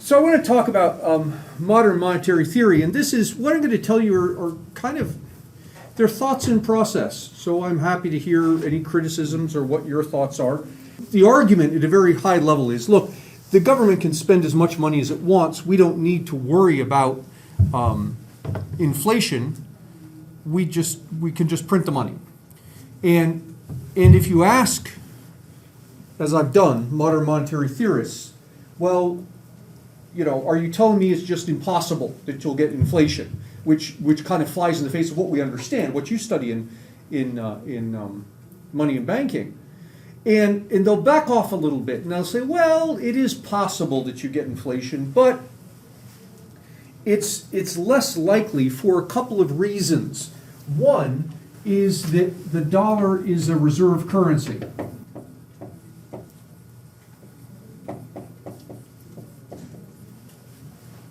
So I want to talk about modern monetary theory, and this is what I'm going to tell you are kind of their thoughts in process. So I'm happy to hear any criticisms or what your thoughts are. The argument at a very high level is, look, the government can spend as much money as it wants. We don't need to worry about inflation. We can just print the money. And if you ask, as I've done, modern monetary theorists, well, are you telling me it's just impossible that you'll get inflation, which kind of flies in the face of what we understand, what you study in money and banking, and they'll back off a little bit and they'll say, well, it is possible that you get inflation, but it's less likely for a couple of reasons. One is that the dollar is a reserve currency.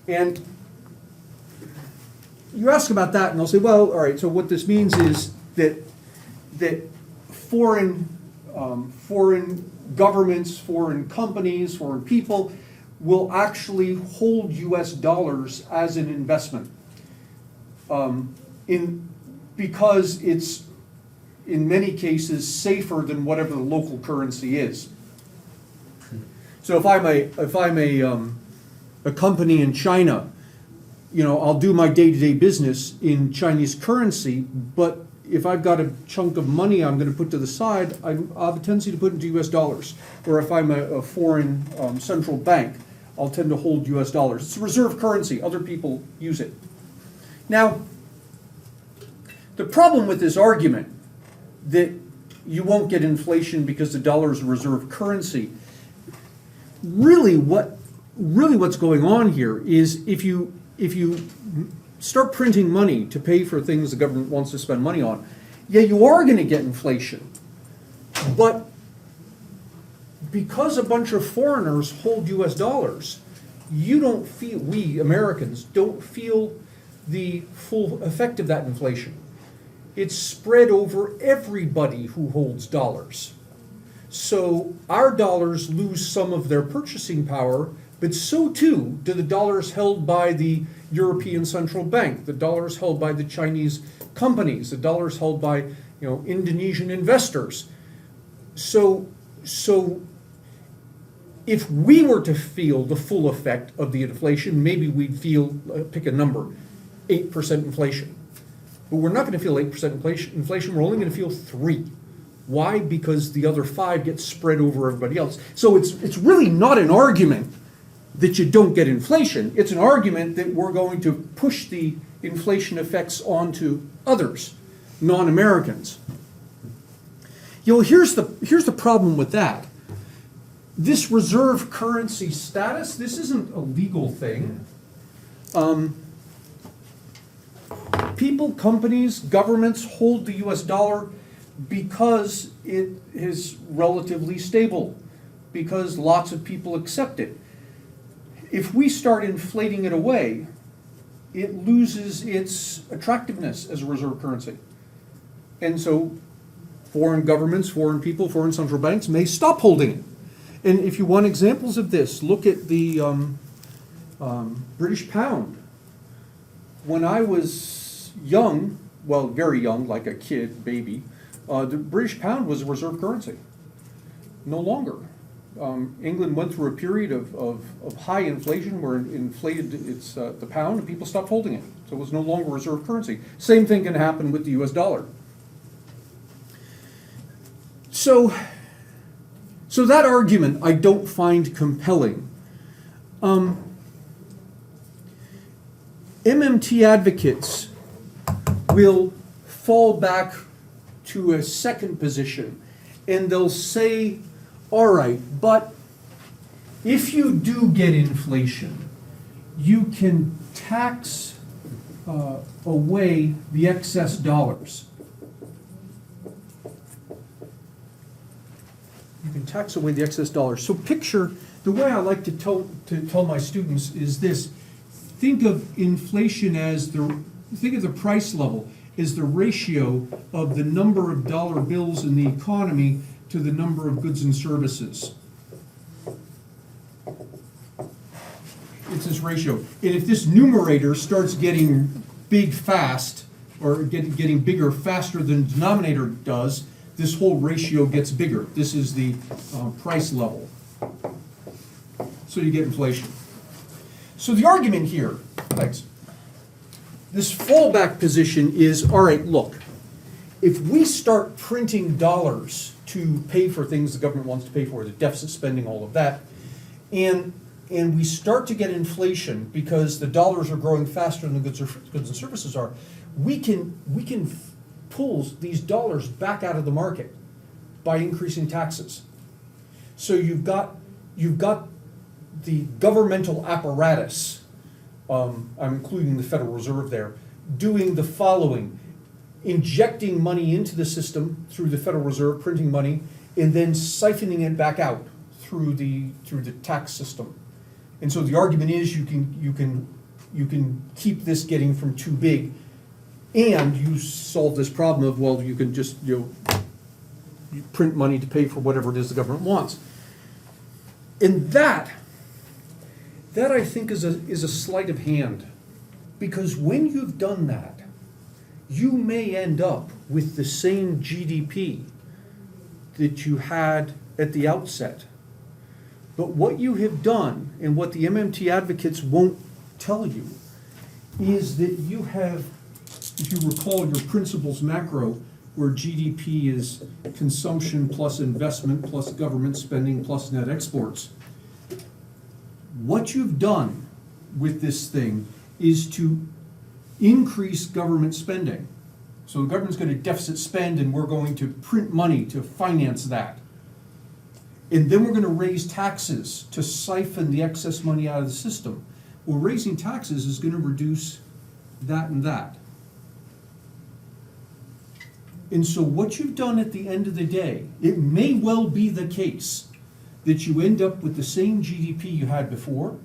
And you ask about that, and they'll say, well, all right, so what this means is that foreign governments, foreign companies, foreign people will actually hold U.S. dollars as an investment because it's, in many cases, safer than whatever the local currency is. So if I'm a company in China, I'll do my day-to-day business in Chinese currency, but if I've got a chunk of money I'm going to put to the side, I'll have a tendency to put into US dollars. Or if I'm a foreign central bank, I'll tend to hold US dollars. It's a reserve currency. Other people use it. Now, the problem with this argument that you won't get inflation because the dollar is a reserve currency, really what's going on here is if you start printing money to pay for things the government wants to spend money on, yeah, you are going to get inflation. But because a bunch of foreigners hold US dollars, we Americans don't feel the full effect of that inflation. It's spread over everybody who holds dollars. So our dollars lose some of their purchasing power, but so too do the dollars held by the European Central Bank, the dollars held by the Chinese companies, the dollars held by Indonesian investors. So if we were to feel the full effect of the inflation, maybe we'd feel, pick a number, 8% inflation. But we're not going to feel 8% inflation, we're only going to feel 3%. Why? Because the other 5 get spread over everybody else. So it's really not an argument that you don't get inflation. It's an argument that we're going to push the inflation effects onto others, non-Americans. Here's the problem with that. This reserve currency status, this isn't a legal thing. People, companies, governments hold the US dollar because it is relatively stable, because lots of people accept it. If we start inflating it away, it loses its attractiveness as a reserve currency. And so foreign governments, foreign people, foreign central banks may stop holding it. And if you want examples of this, look at the British pound. When I was young, well, very young, like a kid, baby, the British pound was a reserve currency. No longer. England went through a period of high inflation where it inflated the pound and people stopped holding it. So it was no longer a reserve currency. Same thing can happen with the US dollar. So that argument I don't find compelling. MMT advocates will fall back to a second position and they'll say, all right, but if you do get inflation, you can tax away the excess dollars. You can tax away the excess dollars. So picture, the way I like to tell my students is this: think of inflation as think of the price level as the ratio of the number of dollar bills in the economy to the number of goods and services. it's this ratio. And if this numerator starts getting big fast, or getting bigger faster than the denominator does, this whole ratio gets bigger. This is the price level. So you get inflation. So the argument here, thanks, this fallback position is, all right, look, if we start printing dollars to pay for things the government wants to pay for, the deficit spending, all of that, and we start to get inflation because the dollars are growing faster than the goods and services are, we can pull these dollars back out of the market by increasing taxes. So you've got the governmental apparatus, I'm including the Federal Reserve there, doing the following: injecting money into the system through the Federal Reserve, printing money, and then siphoning it back out through the tax system. And so the argument is you can keep this getting from too big, and you solve this problem of, well, you can just you print money to pay for whatever it is the government wants. And that I think is a sleight of hand, because when you've done that, you may end up with the same GDP that you had at the outset. But what you have done, and what the MMT advocates won't tell you, is that you have, if you recall your principles macro, where GDP is consumption plus investment plus government spending plus net exports, what you've done with this thing is to increase government spending. So the government's going to deficit spend, and we're going to print money to finance that. And then we're going to raise taxes to siphon the excess money out of the system. Well, raising taxes is going to reduce that and that. And so what you've done at the end of the day, it may well be the case that you end up with the same GDP you had before.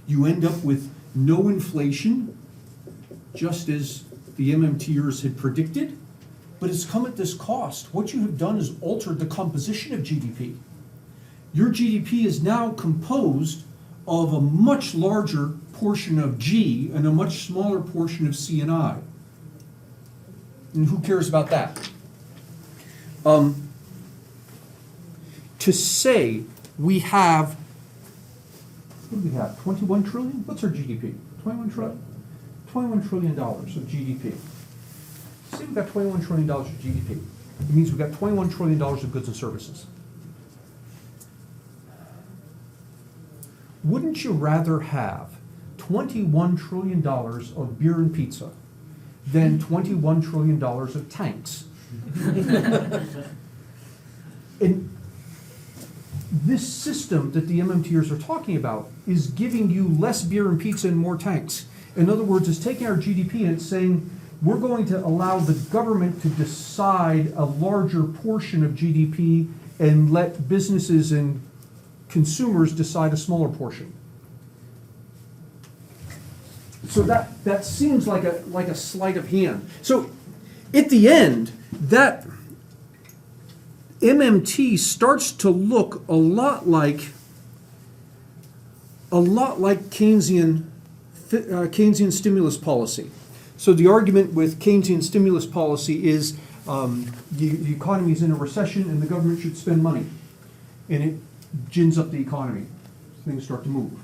You end up with no inflation, just as the MMTers had predicted, but it's come at this cost. What you have done is altered the composition of GDP. Your GDP is now composed of a much larger portion of G and a much smaller portion of C and I. And who cares about that? To say we have, what do we have, 21 trillion? What's our GDP? 21 trillion? $21 trillion of GDP. Say we've got $21 trillion of GDP. It means we've got $21 trillion of goods and services. Wouldn't you rather have $21 trillion of beer and pizza than $21 trillion of tanks? And this system that the MMTers are talking about is giving you less beer and pizza and more tanks. In other words, it's taking our GDP and it's saying we're going to allow the government to decide a larger portion of GDP and let businesses and consumers decide a smaller portion. So that seems like a sleight of hand. So at the end, that MMT starts to look a lot like Keynesian stimulus policy. So the argument with Keynesian stimulus policy is the economy is in a recession and the government should spend money, and it gins up the economy. Things start to move.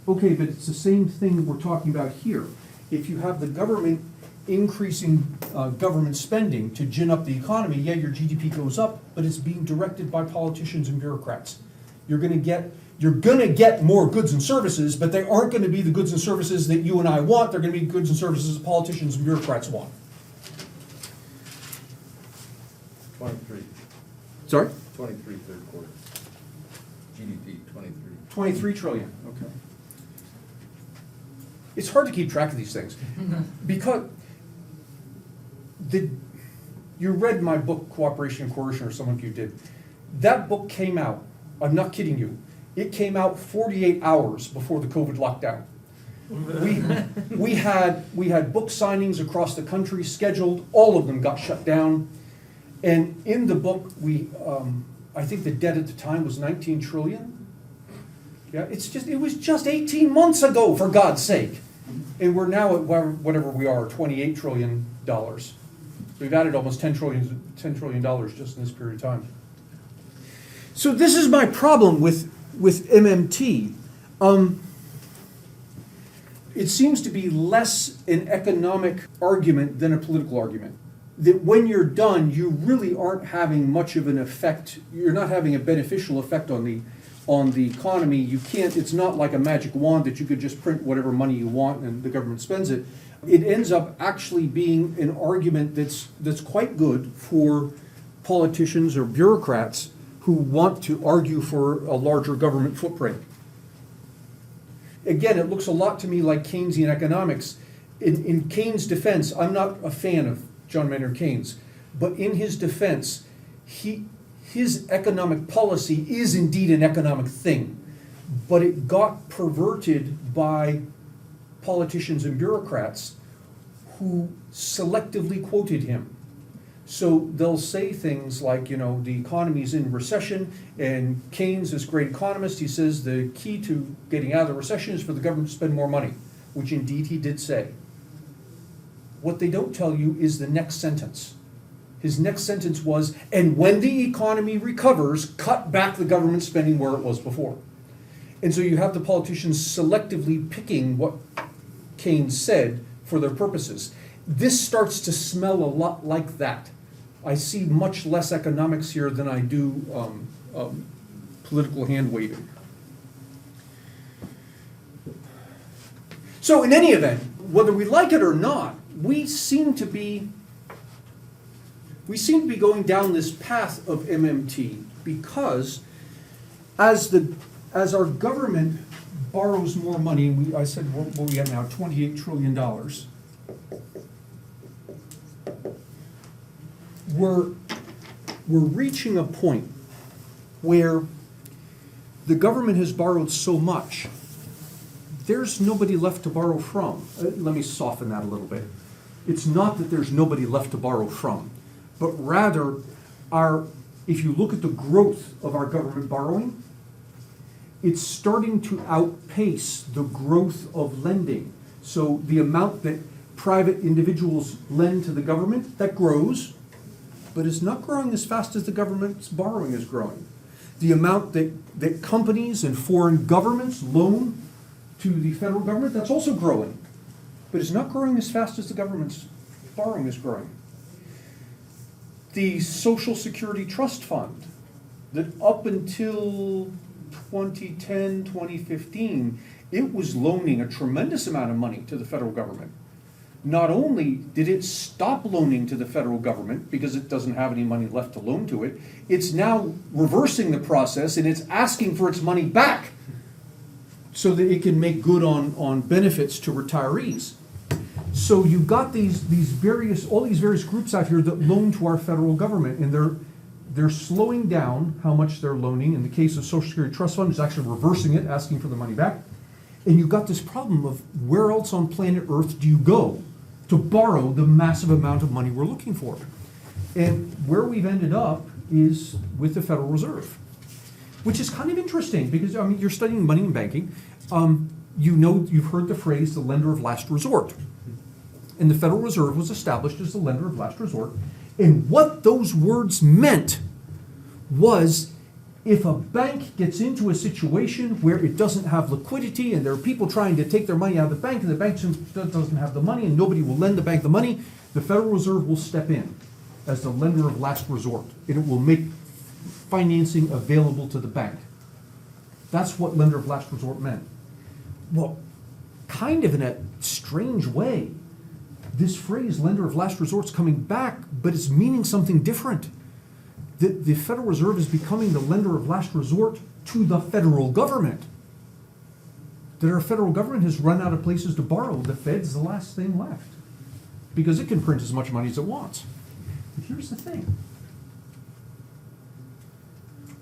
Okay, but it's the same thing we're talking about here. If you have the government increasing government spending to gin up the economy, yeah, your GDP goes up, but it's being directed by politicians and bureaucrats. You're going to get more goods and services, but they aren't going to be the goods and services that you and I want. They're going to be goods and services that politicians and bureaucrats want. 23. Sorry? 23 third quarter. GDP, 23. 23 trillion, okay. It's hard to keep track of these things because you read my book, Cooperation and Coercion, or some of you did. That book came out, I'm not kidding you, it came out 48 hours before the COVID lockdown. We had book signings across the country scheduled, all of them got shut down. And in the book, I think the debt at the time was 19 trillion. Yeah, it was just 18 months ago, for God's sake. And we're now at whatever we are, $28 trillion. We've added almost $10 trillion just in this period of time. So this is my problem with MMT. It seems to be less an economic argument than a political argument. That when you're done, you really aren't having much of an effect. You're not having a beneficial effect on the economy. You can't. It's not like a magic wand that you could just print whatever money you want and the government spends it. It ends up actually being an argument that's quite good for politicians or bureaucrats who want to argue for a larger government footprint. Again, it looks a lot to me like Keynesian economics. In Keynes' defense, I'm not a fan of John Maynard Keynes, but in his defense, his economic policy is indeed an economic thing, but it got perverted by politicians and bureaucrats who selectively quoted him. So they'll say things like, the economy's in recession, and Keynes, this great economist, he says the key to getting out of the recession is for the government to spend more money, which indeed he did say. What they don't tell you is the next sentence. His next sentence was, and when the economy recovers, cut back the government spending where it was before. And so you have the politicians selectively picking what Keynes said for their purposes. This starts to smell a lot like that. I see much less economics here than I do political hand-waving. So in any event, whether we like it or not, we seem to be going down this path of MMT because as our government borrows more money, I said what we have now, $28 trillion. We're reaching a point where the government has borrowed so much, there's nobody left to borrow from. Let me soften that a little bit. It's not that there's nobody left to borrow from, but rather, if you look at the growth of our government borrowing, it's starting to outpace the growth of lending. So the amount that private individuals lend to the government, that grows, but is not growing as fast as the government's borrowing is growing. The amount that companies and foreign governments loan to the federal government, that's also growing, but it's not growing as fast as the government's borrowing is growing. The Social Security Trust Fund, that up until 2010, 2015, it was loaning a tremendous amount of money to the federal government. Not only did it stop loaning to the federal government because it doesn't have any money left to loan to it, it's now reversing the process and it's asking for its money back so that it can make good on benefits to retirees. So you've got all these various groups out here that loan to our federal government, and they're slowing down how much they're loaning. In the case of Social Security Trust Fund, it's actually reversing it, asking for the money back. And you've got this problem of where else on planet Earth do you go to borrow the massive amount of money we're looking for? And where we've ended up is with the Federal Reserve, which is kind of interesting because, you're studying money and banking. You've heard the phrase, the lender of last resort. And the Federal Reserve was established as the lender of last resort. And what those words meant was, if a bank gets into a situation where it doesn't have liquidity and there are people trying to take their money out of the bank and the bank doesn't have the money and nobody will lend the bank the money, the Federal Reserve will step in as the lender of last resort, and it will make financing available to the bank. That's what lender of last resort meant. Well, kind of in a strange way, this phrase, lender of last resort, is coming back, but it's meaning something different. The Federal Reserve is becoming the lender of last resort to the federal government. That our federal government has run out of places to borrow. The Fed's the last thing left because it can print as much money as it wants. But here's the thing.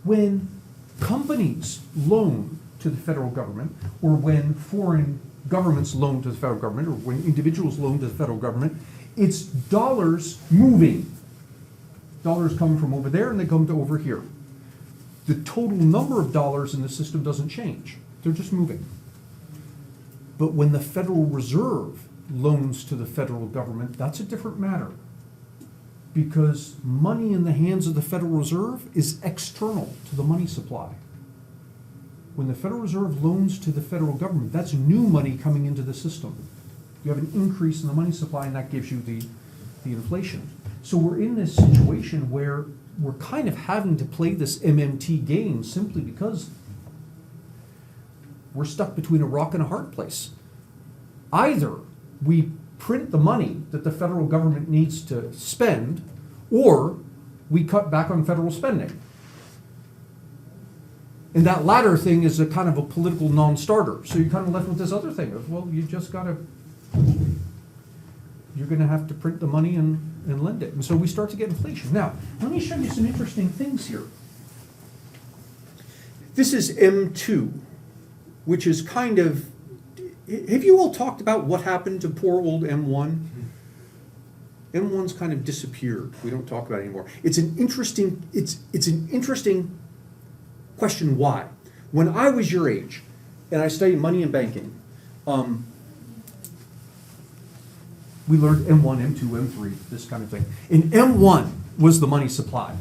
When companies loan to the federal government, or when foreign governments loan to the federal government, or when individuals loan to the federal government, it's dollars moving. Dollars come from over there and they come to over here. The total number of dollars in the system doesn't change. They're just moving. But when the Federal Reserve loans to the federal government, that's a different matter. Because money in the hands of the Federal Reserve is external to the money supply. When the Federal Reserve loans to the federal government, that's new money coming into the system. You have an increase in the money supply, and that gives you the inflation. So we're in this situation where we're kind of having to play this MMT game simply because we're stuck between a rock and a hard place. Either we print the money that the federal government needs to spend, or we cut back on federal spending. And that latter thing is a kind of a political non-starter. So you're kind of left with this other thing of, well, you just gotta, you're gonna have to print the money and lend it. And so we start to get inflation. Now, let me show you some interesting things here. This is M2, which is kind of, have you all talked about what happened to poor old M1? M1's kind of disappeared. We don't talk about it anymore. It's an interesting question why. When I was your age, and I studied money and banking, we learned M1, M2, M3, this kind of thing. And M1 was the money supply.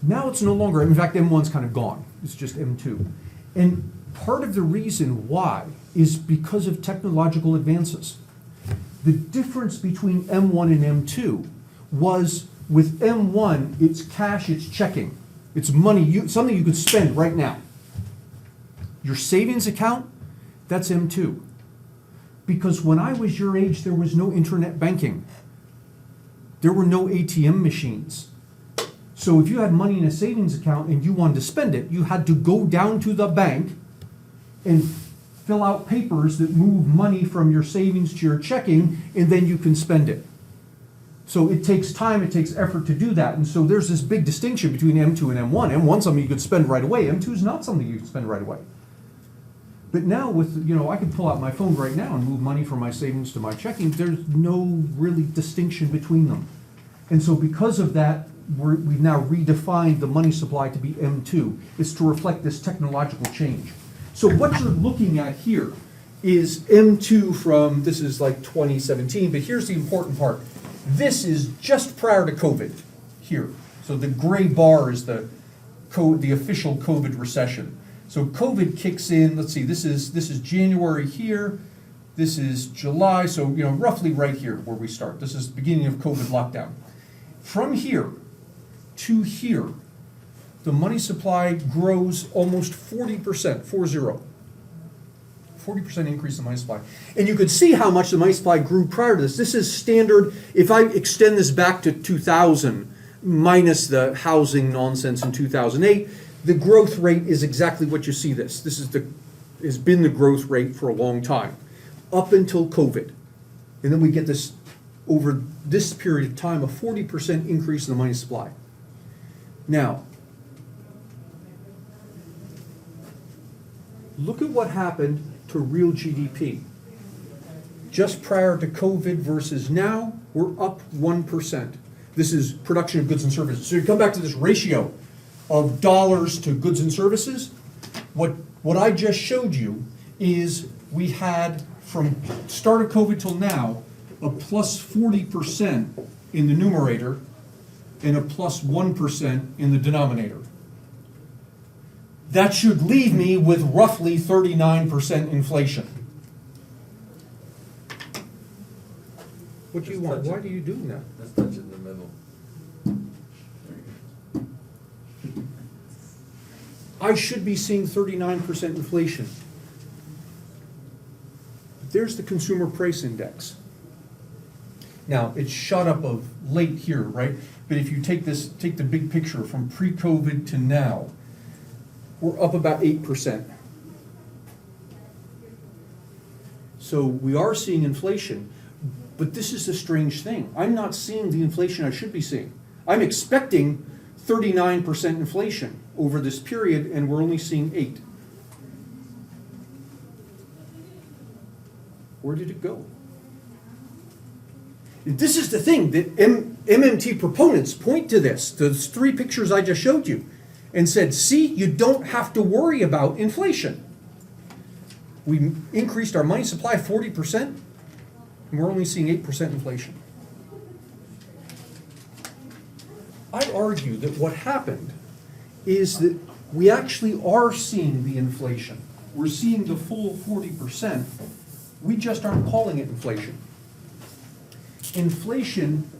Now it's no longer, in fact, M1's kind of gone. It's just M2. And part of the reason why is because of technological advances. The difference between M1 and M2 was with M1, it's cash, it's checking. It's money, something you could spend right now. Your savings account, that's M2. Because when I was your age, there was no internet banking. There were no ATM machines. So if you had money in a savings account and you wanted to spend it, you had to go down to the bank and fill out papers that move money from your savings to your checking, and then you can spend it. So it takes time, it takes effort to do that. And so there's this big distinction between M2 and M1. M1's something you could spend right away. M2 is not something you can spend right away. But now with, I can pull out my phone right now and move money from my savings to my checking. There's no really distinction between them. And so because of that, we've now redefined the money supply to be M2. It's to reflect this technological change. So what you're looking at here is M2 from, this is like 2017, but here's the important part. This is just prior to COVID here. So the gray bar is the official COVID recession. So COVID kicks in, let's see, this is January here, this is July, so roughly right here where we start. This is the beginning of COVID lockdown. From here to here, the money supply grows almost 40%, 40% increase in money supply. And you could see how much the money supply grew prior to this. This is standard, if I extend this back to 2000, minus the housing nonsense in 2008, the growth rate is exactly what you see this. This has been the growth rate for a long time, up until COVID. And then we get this, over this period of time, a 40% increase in the money supply. Now, look at what happened to real GDP. Just prior to COVID versus now, we're up 1%. This is production of goods and services. So you come back to this ratio of dollars to goods and services. What I just showed you is we had, from start of COVID till now, a plus 40% in the numerator and a plus 1% in the denominator. That should leave me with roughly 39% inflation. What do you want? Why are you doing that? Let's touch it in the middle. I should be seeing 39% inflation. There's the consumer price index. Now, it's shot up of late here, right? But if you take the big picture from pre-COVID to now, we're up about 8%. So we are seeing inflation, but this is the strange thing. I'm not seeing the inflation I should be seeing. I'm expecting 39% inflation over this period, and we're only seeing 8. Where did it go? This is the thing that MMT proponents point to this, those 3 pictures I just showed you. and said, see, you don't have to worry about inflation. We increased our money supply 40%, and we're only seeing 8% inflation. I argue that what happened is that we actually are seeing the inflation. We're seeing the full 40%. We just aren't calling it inflation. Inflation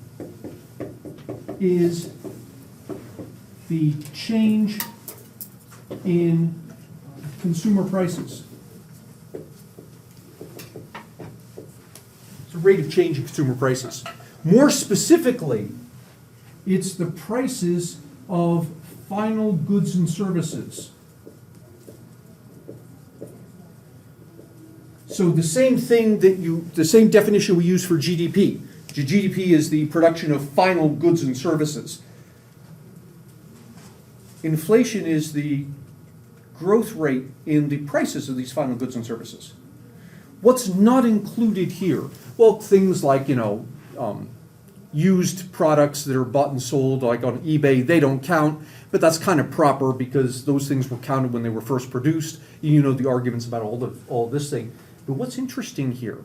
is the change in consumer prices. It's the rate of change in consumer prices. More specifically, it's the prices of final goods and services. So the same thing the same definition we use for GDP. GDP is the production of final goods and services. Inflation is the growth rate in the prices of these final goods and services. What's not included here? Well, things like, used products that are bought and sold, like on eBay, they don't count, but that's kind of proper because those things were counted when they were first produced. You know the arguments about all this thing. But what's interesting here,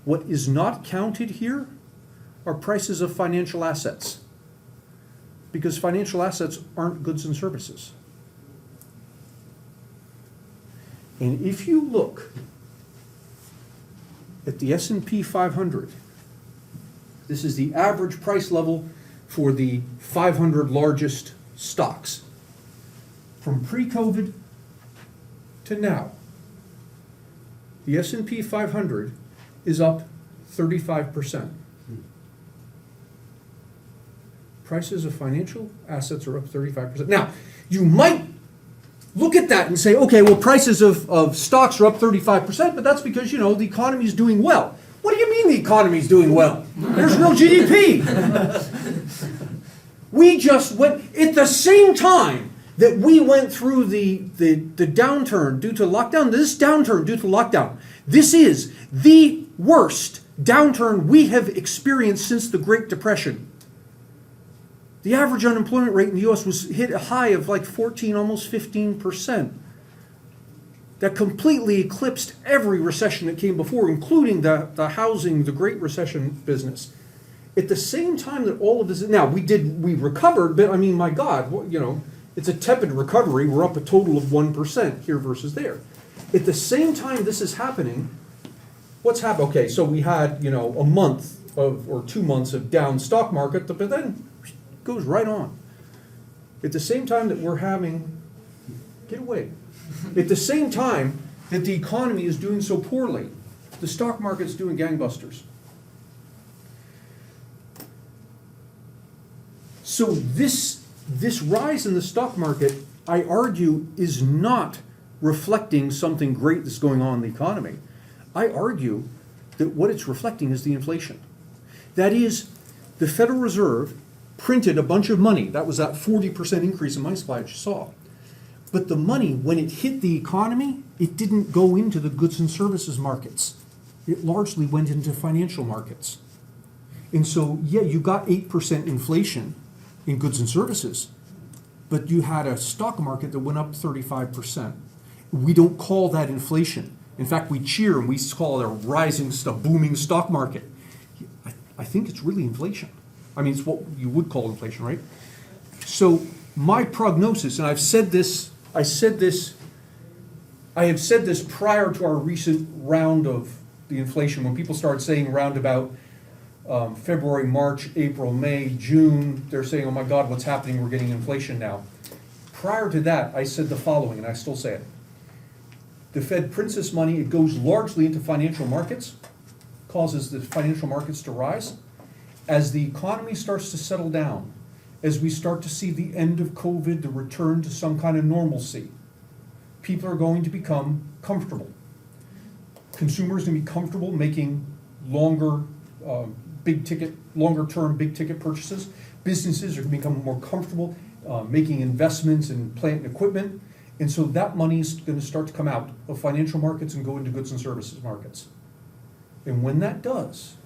what is not counted here are prices of financial assets. Because financial assets aren't goods and services. And if you look at the S&P 500, this is the average price level for the 500 largest stocks. From pre-COVID to now, the S&P 500 is up 35%. Prices of financial assets are up 35%. Now, you might look at that and say, okay, well, prices of stocks are up 35%, but that's because, the economy is doing well. What do you mean the economy is doing well? There's no GDP. We just went, at the same time that we went through the downturn due to lockdown, this is the worst downturn we have experienced since the Great Depression. The average unemployment rate in the U.S. was hit a high of like 14, almost 15%. That completely eclipsed every recession that came before, including the housing, the Great Recession business. At the same time that all of this, now we recovered, but I mean, my God, it's a tepid recovery. We're up a total of 1% here versus there. At the same time this is happening, what's happened? Okay, so we had, a month or 2 months of down stock market, but then goes right on. At the same time that we're having, at the same time that the economy is doing so poorly, the stock market's doing gangbusters. So this rise in the stock market, I argue, is not reflecting something great that's going on in the economy. I argue that what it's reflecting is the inflation. That is, the Federal Reserve printed a bunch of money. That was that 40% increase in money supply that you saw. But the money, when it hit the economy, it didn't go into the goods and services markets. It largely went into financial markets. And so, you got 8% inflation in goods and services, but you had a stock market that went up 35%. We don't call that inflation. In fact, we cheer and we call it a booming stock market. I think it's really inflation. I mean, it's what you would call inflation, right? So my prognosis, and I have said this prior to our recent round of the inflation, when people started saying round about February, March, April, May, June, they're saying, oh my God, what's happening? We're getting inflation now. Prior to that, I said the following, and I still say it. The Fed prints this money, it goes largely into financial markets, causes the financial markets to rise. As the economy starts to settle down, as we start to see the end of COVID, the return to some kind of normalcy, people are going to become comfortable. Consumers are going to be comfortable making longer-term big ticket purchases. Businesses are going to become more comfortable making investments in plant and equipment. And so that money is going to start to come out of financial markets and go into goods and services markets. And when that does,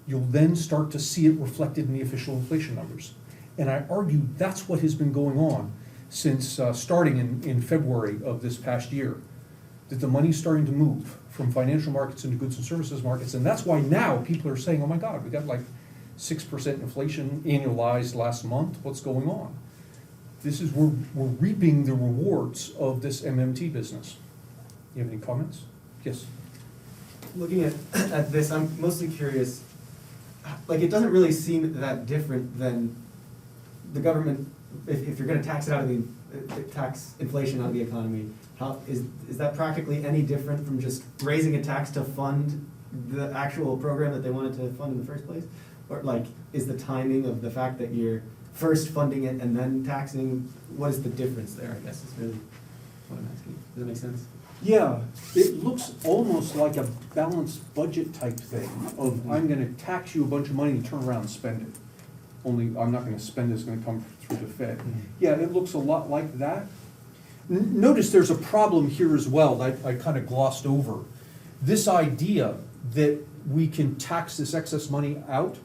you'll then start to see it reflected in the official inflation numbers. And I argue that's what has been going on since starting in February of this past year, that the money's starting to move from financial markets into goods and services markets. And that's why now people are saying, oh my God, we got like 6% inflation annualized last month. What's going on? This is, we're reaping the rewards of this MMT business. You have any comments? Yes. Looking at this, I'm mostly curious, like, it doesn't really seem that different than the government, if you're gonna tax it out of the, tax inflation out of the economy, how, is that practically any different from just raising a tax to fund the actual program that they wanted to fund in the first place? Or like, is the timing of the fact that you're first funding it and then taxing, what is the difference there, I guess is really what I'm asking. Does that make sense? Yeah, it looks almost like a balanced budget type thing of, I'm gonna tax you a bunch of money and turn around and spend it. Only I'm not gonna spend it, it's gonna come through the Fed. Yeah, it looks a lot like that. Notice there's a problem here as well that I kind of glossed over. This idea that we can tax this excess money out,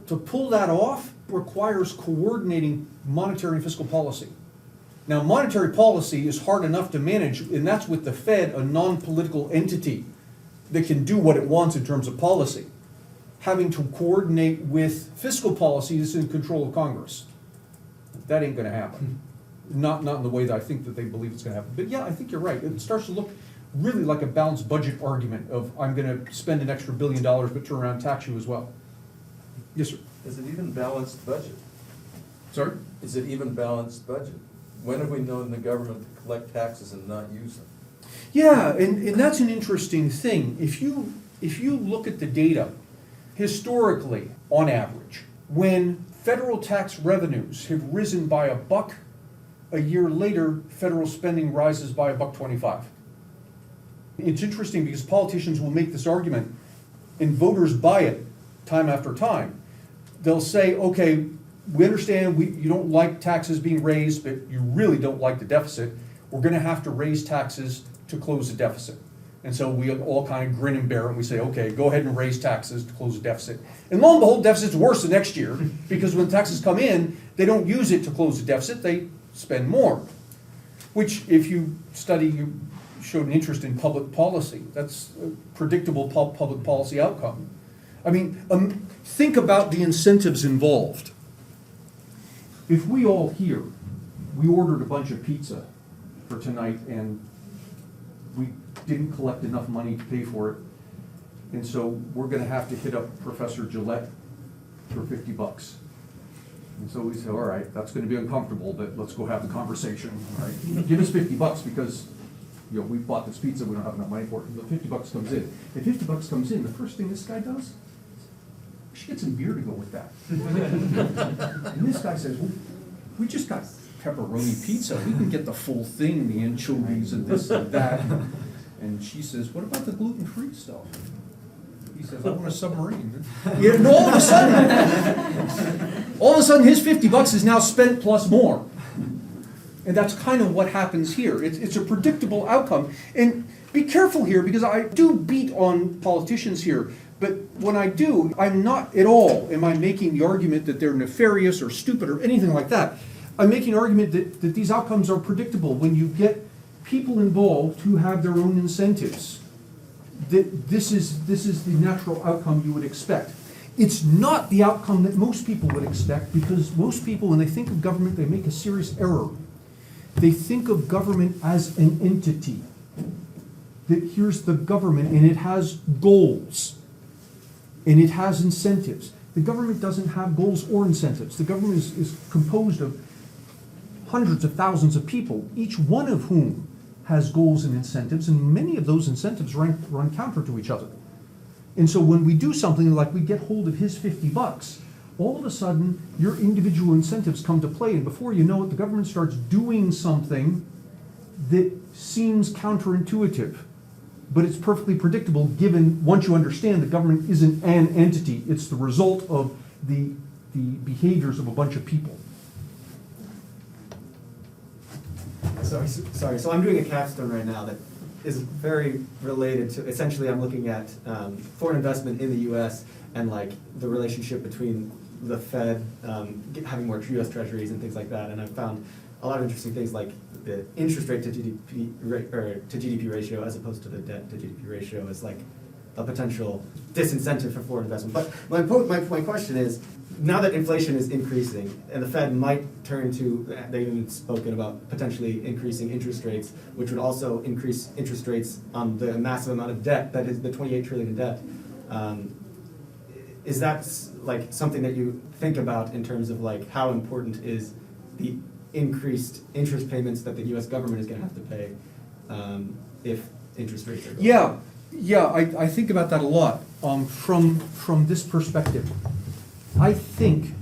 to pull that off requires coordinating monetary and fiscal policy. Now, monetary policy is hard enough to manage, and that's with the Fed, a non-political entity that can do what it wants in terms of policy. Having to coordinate with fiscal policy is in control of Congress. That ain't gonna happen. Not in the way that I think that they believe it's gonna happen. But yeah, I think you're right. It starts to look really like a balanced budget argument of, I'm gonna spend an extra $1 billion, but turn around and tax you as well. Yes, sir. Is it even balanced budget? Sorry? Is it even balanced budget? When have we known the government to collect taxes and not use them? Yeah, and that's an interesting thing. If you look at the data, historically, on average, when federal tax revenues have risen by $1, a year later, federal spending rises by $1.25. It's interesting because politicians will make this argument, and voters buy it time after time. They'll say, okay, we understand you don't like taxes being raised, but you really don't like the deficit. We're gonna have to raise taxes to close the deficit. And so we all kind of grin and bear it, and we say, okay, go ahead and raise taxes to close the deficit. And lo and behold, deficit's worse the next year, because when taxes come in, they don't use it to close the deficit, they spend more. Which, if you study, you showed an interest in public policy. That's a predictable public policy outcome. I mean, think about the incentives involved. If we all here, we ordered a bunch of pizza for tonight and we didn't collect enough money to pay for it, and so we're gonna have to hit up Professor Gillette for $50. And so we say, all right, that's gonna be uncomfortable, but let's go have the conversation, all right? Give us $50 because, you know, we bought this pizza, we don't have enough money for it, but $50 comes in. If $50 comes in, the first thing this guy does, we should get some beer to go with that. And this guy says, well, we just got pepperoni pizza, we can get the full thing, the anchovies and this and that. And she says, what about the gluten-free stuff? He says, I want a submarine. Yeah, and all of a sudden his $50 is now spent plus more. And that's kind of what happens here. It's a predictable outcome. And be careful here, because I do beat on politicians here. But when I do, I'm not at all, am I making the argument that they're nefarious or stupid or anything like that. I'm making an argument that these outcomes are predictable when you get people involved who have their own incentives. That this is the natural outcome you would expect. It's not the outcome that most people would expect, because most people, when they think of government, they make a serious error. They think of government as an entity. That here's the government, and it has goals. And it has incentives. The government doesn't have goals or incentives. The government is composed of hundreds of thousands of people, each one of whom has goals and incentives, and many of those incentives run counter to each other. And so when we do something like we get hold of his $50, all of a sudden your individual incentives come to play, and before you know it, the government starts doing something that seems counterintuitive. But it's perfectly predictable, given, once you understand, the government isn't an entity. It's the result of the behaviors of a bunch of people. Sorry. So I'm doing a capstone right now that is very related to, essentially I'm looking at foreign investment in the U.S. and like the relationship between the Fed having more U.S. treasuries and things like that. And I found a lot of interesting things like the interest rate to GDP rate, or to GDP ratio as opposed to the debt to GDP ratio is like a potential disincentive for foreign investment. But my question is, now that inflation is increasing and the Fed might turn to, they've even spoken about potentially increasing interest rates, which would also increase interest rates on the massive amount of debt, that is the 28 trillion in debt. Is that like something that you think about in terms of like how important is the increased interest payments that the U.S. government is going to have to pay if interest rates are going up? Yeah, I think about that a lot from this perspective. I think,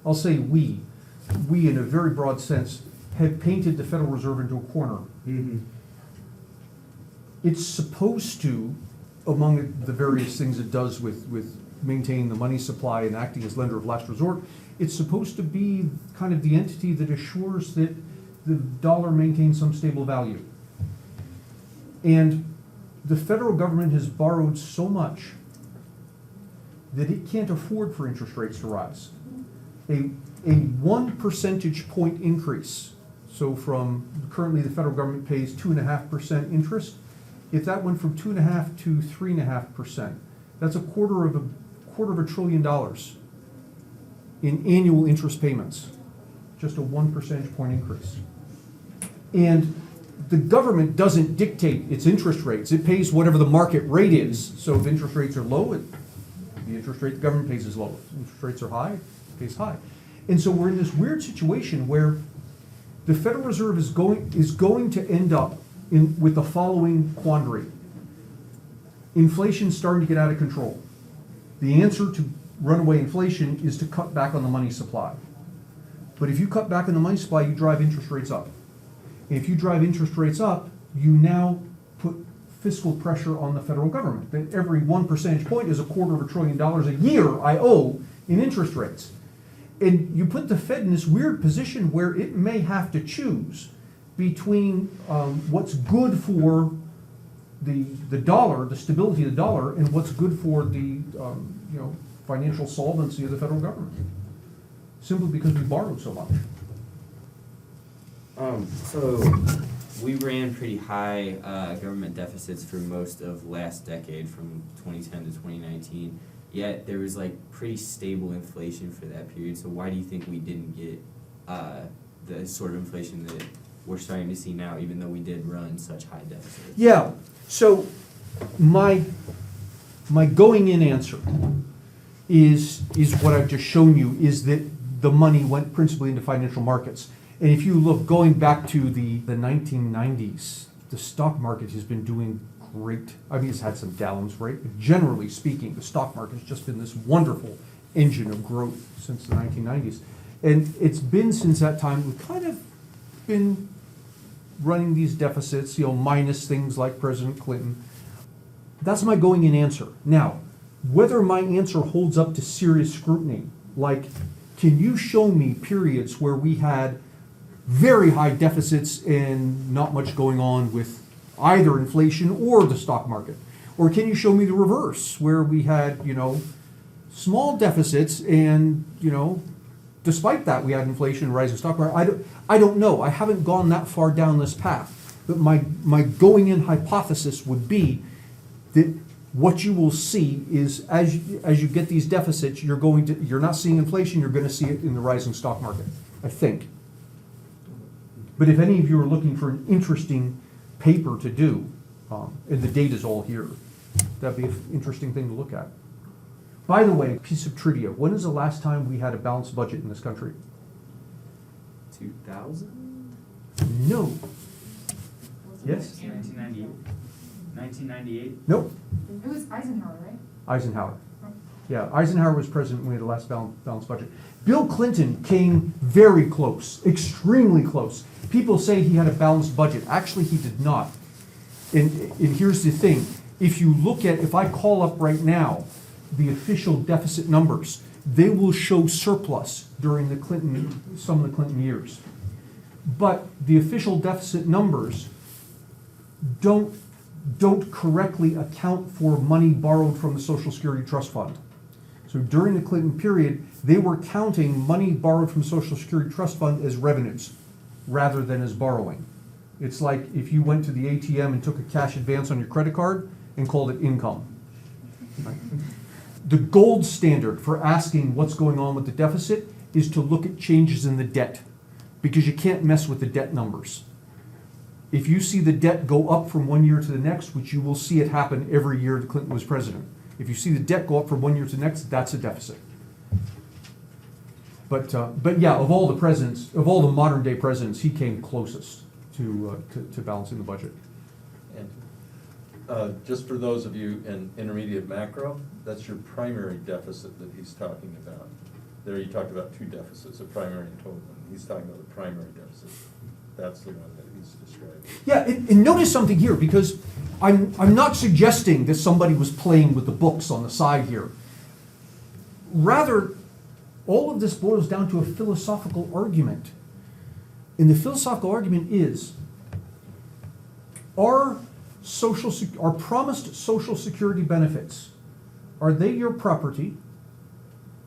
I'll say we in a very broad sense, have painted the Federal Reserve into a corner. Mm-hmm. It's supposed to, among the various things it does with maintaining the money supply and acting as lender of last resort, it's supposed to be kind of the entity that assures that the dollar maintains some stable value. And the federal government has borrowed so much that it can't afford for interest rates to rise. A 1 percentage point increase, so from currently the federal government pays 2.5% interest, if that went from 2.5 to 3.5%, that's a quarter of a trillion dollars in annual interest payments, just a 1 percentage point increase. And the government doesn't dictate its interest rates. It pays whatever the market rate is. So if interest rates are low, the interest rate the government pays is low. If interest rates are high, it pays high. And so we're in this weird situation where the Federal Reserve is going to end up with the following quandary. Inflation's starting to get out of control. The answer to runaway inflation is to cut back on the money supply. But if you cut back on the money supply, you drive interest rates up. And if you drive interest rates up, you now put fiscal pressure on the federal government. That every 1 percentage point is $250 billion a year I owe in interest rates. And you put the Fed in this weird position where it may have to choose between what's good for the dollar, the stability of the dollar, and what's good for the financial solvency of the federal government, simply because we borrowed so much. So we ran pretty high government deficits for most of last decade, from 2010 to 2019. Yet there was like pretty stable inflation for that period. So why do you think we didn't get the sort of inflation that we're starting to see now, even though we did run such high deficits? Yeah. So my going in answer is what I've just shown you, is that the money went principally into financial markets. And if you look going back to the 1990s, the stock market has been doing great. I mean, it's had some downs, right? But generally speaking, the stock market has just been this wonderful engine of growth since the 1990s. And it's been since that time, we've kind of been running these deficits, minus things like President Clinton. That's my going in answer. Now, whether my answer holds up to serious scrutiny, like, can you show me periods where we had very high deficits and not much going on with either inflation or the stock market? Or can you show me the reverse, where we had, small deficits and, despite that we had inflation and rising stock market? I don't know. I haven't gone that far down this path. But my going in hypothesis would be that what you will see is as you get these deficits, you're not seeing inflation, you're going to see it in the rising stock market, I think. But if any of you are looking for an interesting paper to do, and the data's all here, that'd be an interesting thing to look at. By the way, piece of trivia, when is the last time we had a balanced budget in this country? 2000? No. Yes? 1998. 1998. Nope. It was Eisenhower, right? Eisenhower. Yeah, Eisenhower was president when we had the last balanced budget. Bill Clinton came very close, extremely close. People say he had a balanced budget. Actually, he did not. And here's the thing. If I call up right now the official deficit numbers, they will show surplus during some of the Clinton years. But the official deficit numbers don't correctly account for money borrowed from the Social Security Trust Fund. So during the Clinton period, they were counting money borrowed from the Social Security Trust Fund as revenues. rather than as borrowing. It's like if you went to the ATM and took a cash advance on your credit card and called it income. Right? The gold standard for asking what's going on with the deficit is to look at changes in the debt, because you can't mess with the debt numbers. If you see the debt go up from one year to the next, which you will see it happen every year that Clinton was president, if you see the debt go up from one year to the next, that's a deficit. But yeah, of all the presidents, of all the modern day presidents, he came closest to balancing the budget. And just for those of you in intermediate macro, that's your primary deficit that he's talking about. There you talked about two deficits, a primary and total. He's talking about the primary deficit. That's the one that he's describing. Yeah, and notice something here, because I'm not suggesting that somebody was playing with the books on the side here. Rather, all of this boils down to a philosophical argument. And the philosophical argument is, our promised social security benefits, are they your property,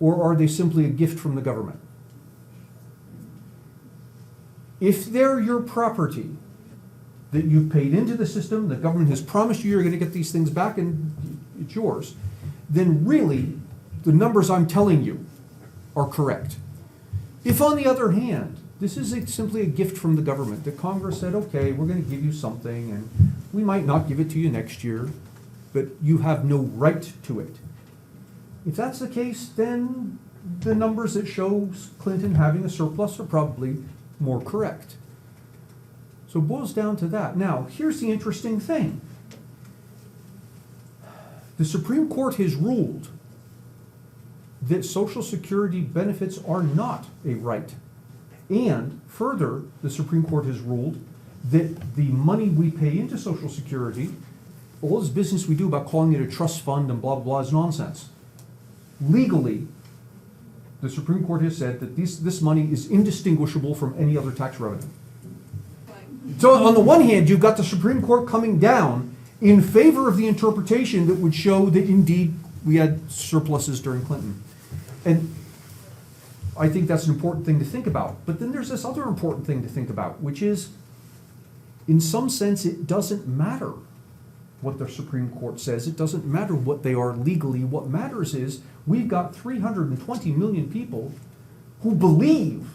or are they simply a gift from the government? If they're your property, that you've paid into the system, the government has promised you you're going to get these things back and it's yours, then really the numbers I'm telling you are correct. If, on the other hand, this is simply a gift from the government, that Congress said, okay, we're going to give you something, and we might not give it to you next year, but you have no right to it. If that's the case, then the numbers that show Clinton having a surplus are probably more correct. So it boils down to that. Now, here's the interesting thing. The Supreme Court has ruled that Social Security benefits are not a right. And further, the Supreme Court has ruled that the money we pay into Social Security, all this business we do about calling it a trust fund and blah, blah, blah is nonsense. Legally, the Supreme Court has said that this money is indistinguishable from any other tax revenue. So on the one hand, you've got the Supreme Court coming down in favor of the interpretation that would show that indeed we had surpluses during Clinton. And I think that's an important thing to think about. But then there's this other important thing to think about, which is, in some sense, it doesn't matter what the Supreme Court says. It doesn't matter what they are legally. What matters is we've got 320 million people who believe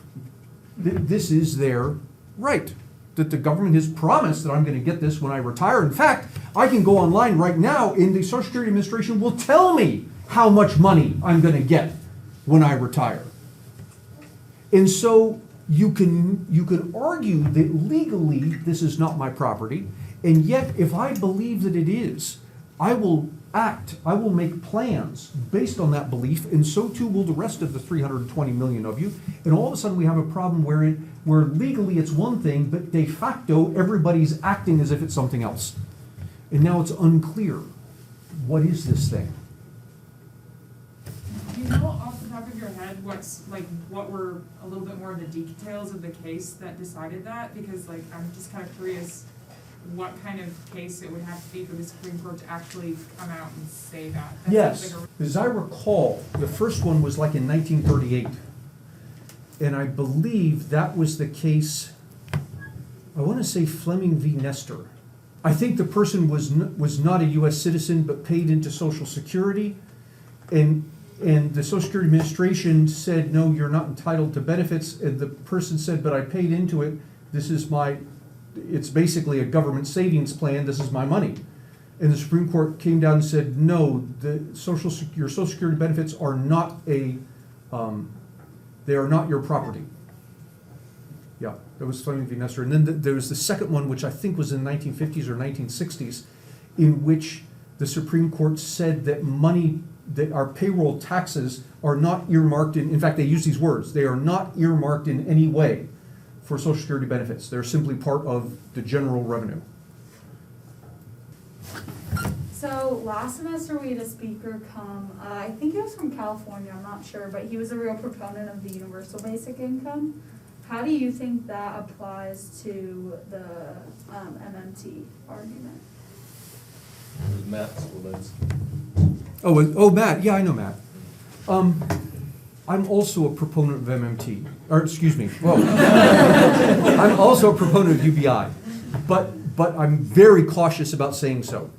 that this is their right, that the government has promised that I'm going to get this when I retire. In fact, I can go online right now and the Social Security Administration will tell me how much money I'm going to get when I retire. And so you can argue that legally this is not my property, and yet if I believe that it is, I will act, I will make plans based on that belief, and so too will the rest of the 320 million of you. And all of a sudden we have a problem where legally it's one thing, but de facto everybody's acting as if it's something else. And now it's unclear. What is this thing? Do you know off the top of your head what were a little bit more of the details of the case that decided that? Because I'm just kind of curious what kind of case it would have to be for the Supreme Court to actually come out and say that. That Yes, seems like as I recall, the first one was like in 1938. And I believe that was the case, I want to say Fleming v. Nestor. I think the person was not a U.S. citizen but paid into Social Security. And the Social Security Administration said, no, you're not entitled to benefits. And the person said, but I paid into it. It's basically a government savings plan. This is my money. And the Supreme Court came down and said, no, your Social Security benefits are not they are not your property. Yeah, that was Fleming v. Nestor. And then there was the second one, which I think was in the 1950s or 1960s, in which the Supreme Court said that that our payroll taxes are not earmarked in fact, they use these words, they are not earmarked in any way for Social Security benefits. They're simply part of the general revenue. So last semester we had a speaker come, I think he was from California, I'm not sure, but he was a real proponent of the universal basic income. How do you think that applies to the MMT argument? Matt Smolinski. Oh, Matt. Yeah, I know Matt. I'm also a proponent of MMT, or excuse me, well, I'm also a proponent of UBI, but I'm very cautious about saying so.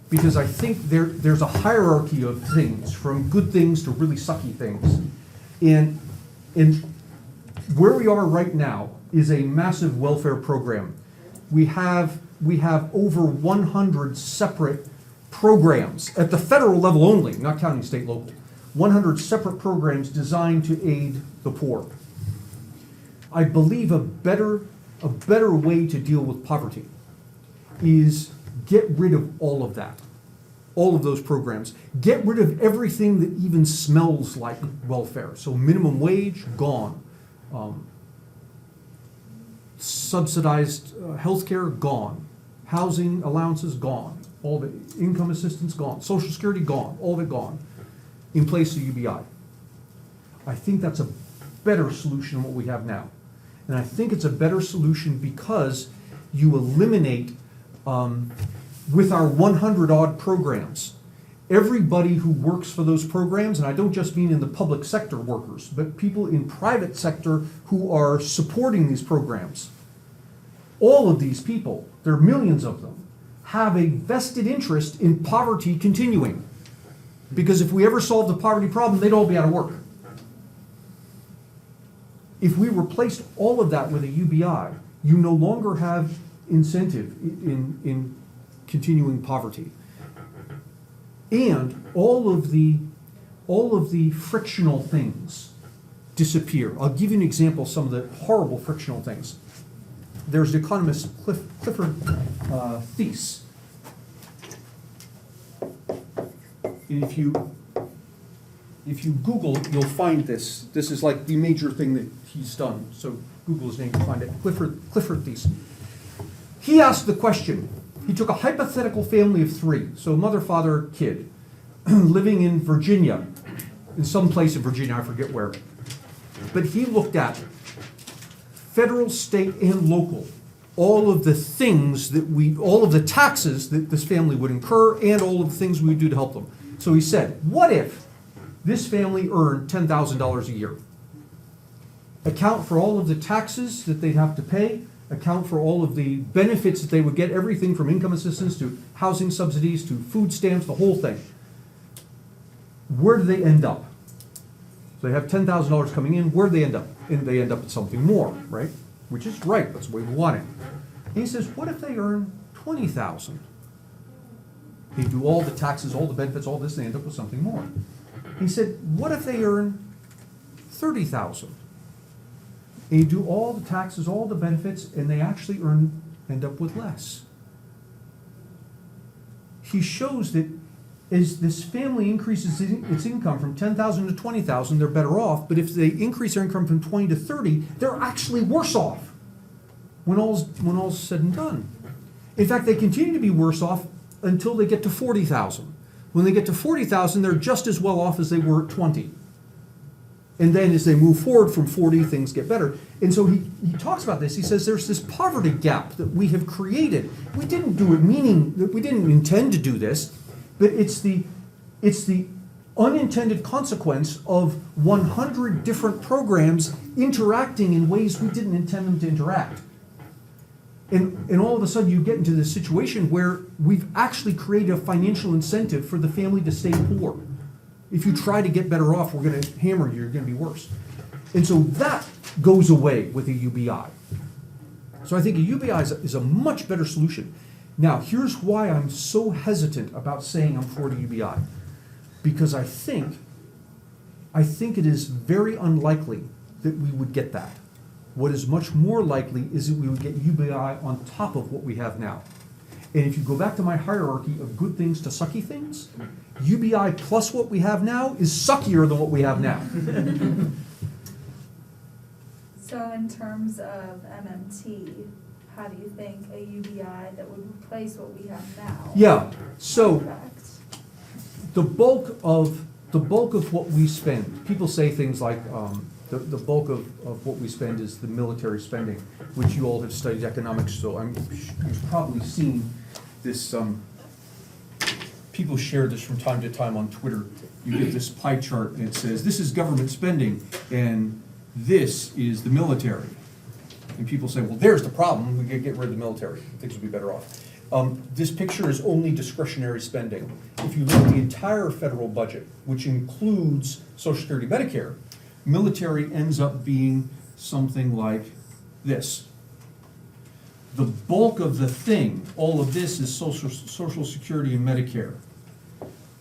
Because I think there's a hierarchy of things, from good things to really sucky things. And where we are right now is a massive welfare program. We have over 100 separate programs at the federal level only, not counting state, local. 100 separate programs designed to aid the poor. I believe a better way to deal with poverty is get rid of all of that, all of those programs. Get rid of everything that even smells like welfare. So minimum wage, gone. Subsidized healthcare, gone. Housing allowances, gone. All the income assistance, gone. Social Security, gone. All of it gone. In place of UBI. I think that's a better solution than what we have now. And I think it's a better solution because you eliminate, with our 100 odd programs, everybody who works for those programs, and I don't just mean in the public sector workers, but people in private sector who are supporting these programs. All of these people, there are millions of them, have a vested interest in poverty continuing. Because if we ever solve the poverty problem, they'd all be out of work. If we replaced all of that with a UBI, you no longer have incentive in continuing poverty. And all of the frictional things disappear. I'll give you an example of some of the horrible frictional things. There's the economist Clifford Thies. If you Google, you'll find this. This is like the major thing that he's done. So Google his name to find it. Clifford Thies. He asked the question. He took a hypothetical family of 3, so mother, father, kid, living in Virginia, in some place in Virginia, I forget where. But he looked at federal, state, and local, all of the things all of the taxes that this family would incur, and all of the things we would do to help them. So he said, what if this family earned $10,000 a year? Account for all of the taxes that they'd have to pay, account for all of the benefits that they would get, everything from income assistance to housing subsidies to food stamps, the whole thing. Where do they end up? So they have $10,000 coming in, where do they end up? And they end up with something more, right? Which is right, that's the way we want it. And he says, what if they earn $20,000? They do all the taxes, all the benefits, all this, they end up with something more. He said, what if they earn $30,000? And you do all the taxes, all the benefits, and they actually end up with less. He shows that as this family increases its income from $10,000 to $20,000, they're better off. But if they increase their income from $20,000 to $30,000, they're actually worse off when all's said and done. In fact, they continue to be worse off until they get to $40,000. When they get to $40,000, they're just as well off as they were at $20,000. And then as they move forward from 40, things get better. And so he talks about this. He says there's this poverty gap that we have created. We didn't do it meaning that we didn't intend to do this, but it's the unintended consequence of 100 different programs interacting in ways we didn't intend them to interact. And all of a sudden you get into this situation where we've actually created a financial incentive for the family to stay poor. If you try to get better off, we're going to hammer you, you're going to be worse. And so that goes away with a UBI. So I think a UBI is a much better solution. Now, here's why I'm so hesitant about saying I'm for the UBI. Because I think it is very unlikely that we would get that. What is much more likely is that we would get UBI on top of what we have now. And if you go back to my hierarchy of good things to sucky things, UBI plus what we have now is suckier than what we have now. So in terms of MMT, how do you think a UBI that would replace what we have now? Yeah, so Correct. the bulk of what we spend, people say things like the bulk of what we spend is the military spending, which you all have studied economics, so you've probably seen this people share this from time to time on Twitter. You get this pie chart and it says, this is government spending and this is the military. And people say, well, there's the problem, we could get rid of the military, things would be better off. This picture is only discretionary spending. If you look at the entire federal budget, which includes Social Security, Medicare, military ends up being something like this. The bulk of the thing, all of this is Social Security and Medicare.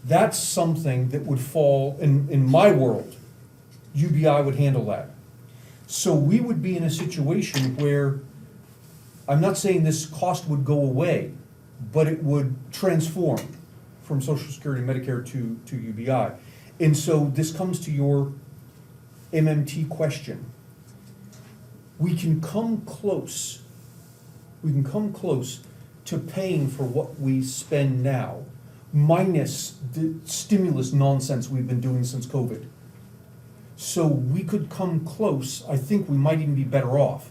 That's something that would fall, in my world, UBI would handle that. So we would be in a situation where, I'm not saying this cost would go away, but it would transform from Social Security and Medicare to UBI. And so this comes to your MMT question. We can come close to paying for what we spend now, minus the stimulus nonsense we've been doing since COVID. So we could come close, I think we might even be better off,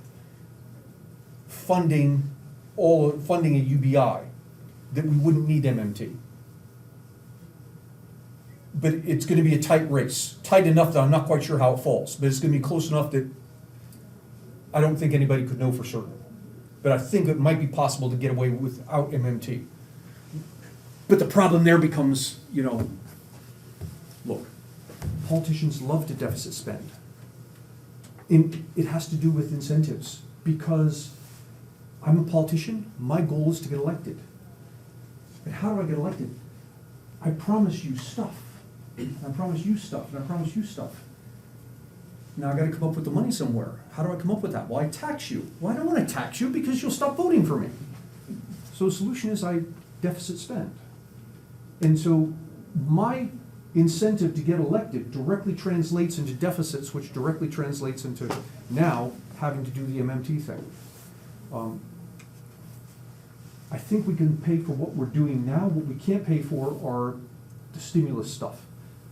funding a UBI, that we wouldn't need MMT. But it's gonna be a tight race, tight enough that I'm not quite sure how it falls, but it's gonna be close enough that I don't think anybody could know for certain. But I think it might be possible to get away without MMT. But the problem there becomes, look, politicians love to deficit spend. And it has to do with incentives, because I'm a politician, my goal is to get elected. But how do I get elected? I promise you stuff, and I promise you stuff, and I promise you stuff. Now I gotta come up with the money somewhere. How do I come up with that? Well, I tax you. Well, I don't wanna tax you because you'll stop voting for me. So the solution is I deficit spend. And so my incentive to get elected directly translates into deficits, which directly translates into now having to do the MMT thing. I think we can pay for what we're doing now. What we can't pay for are the stimulus stuff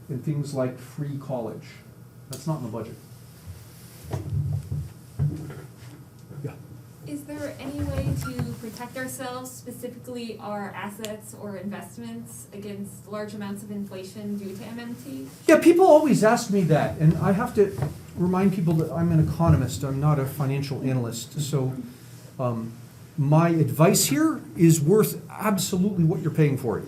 and things like free college. That's not in the budget. Yeah. Is there any way to protect ourselves, specifically our assets or investments, against large amounts of inflation due to MMT? Yeah, people always ask me that, and I have to remind people that I'm an economist, I'm not a financial analyst. So my advice here is worth absolutely what you're paying for it.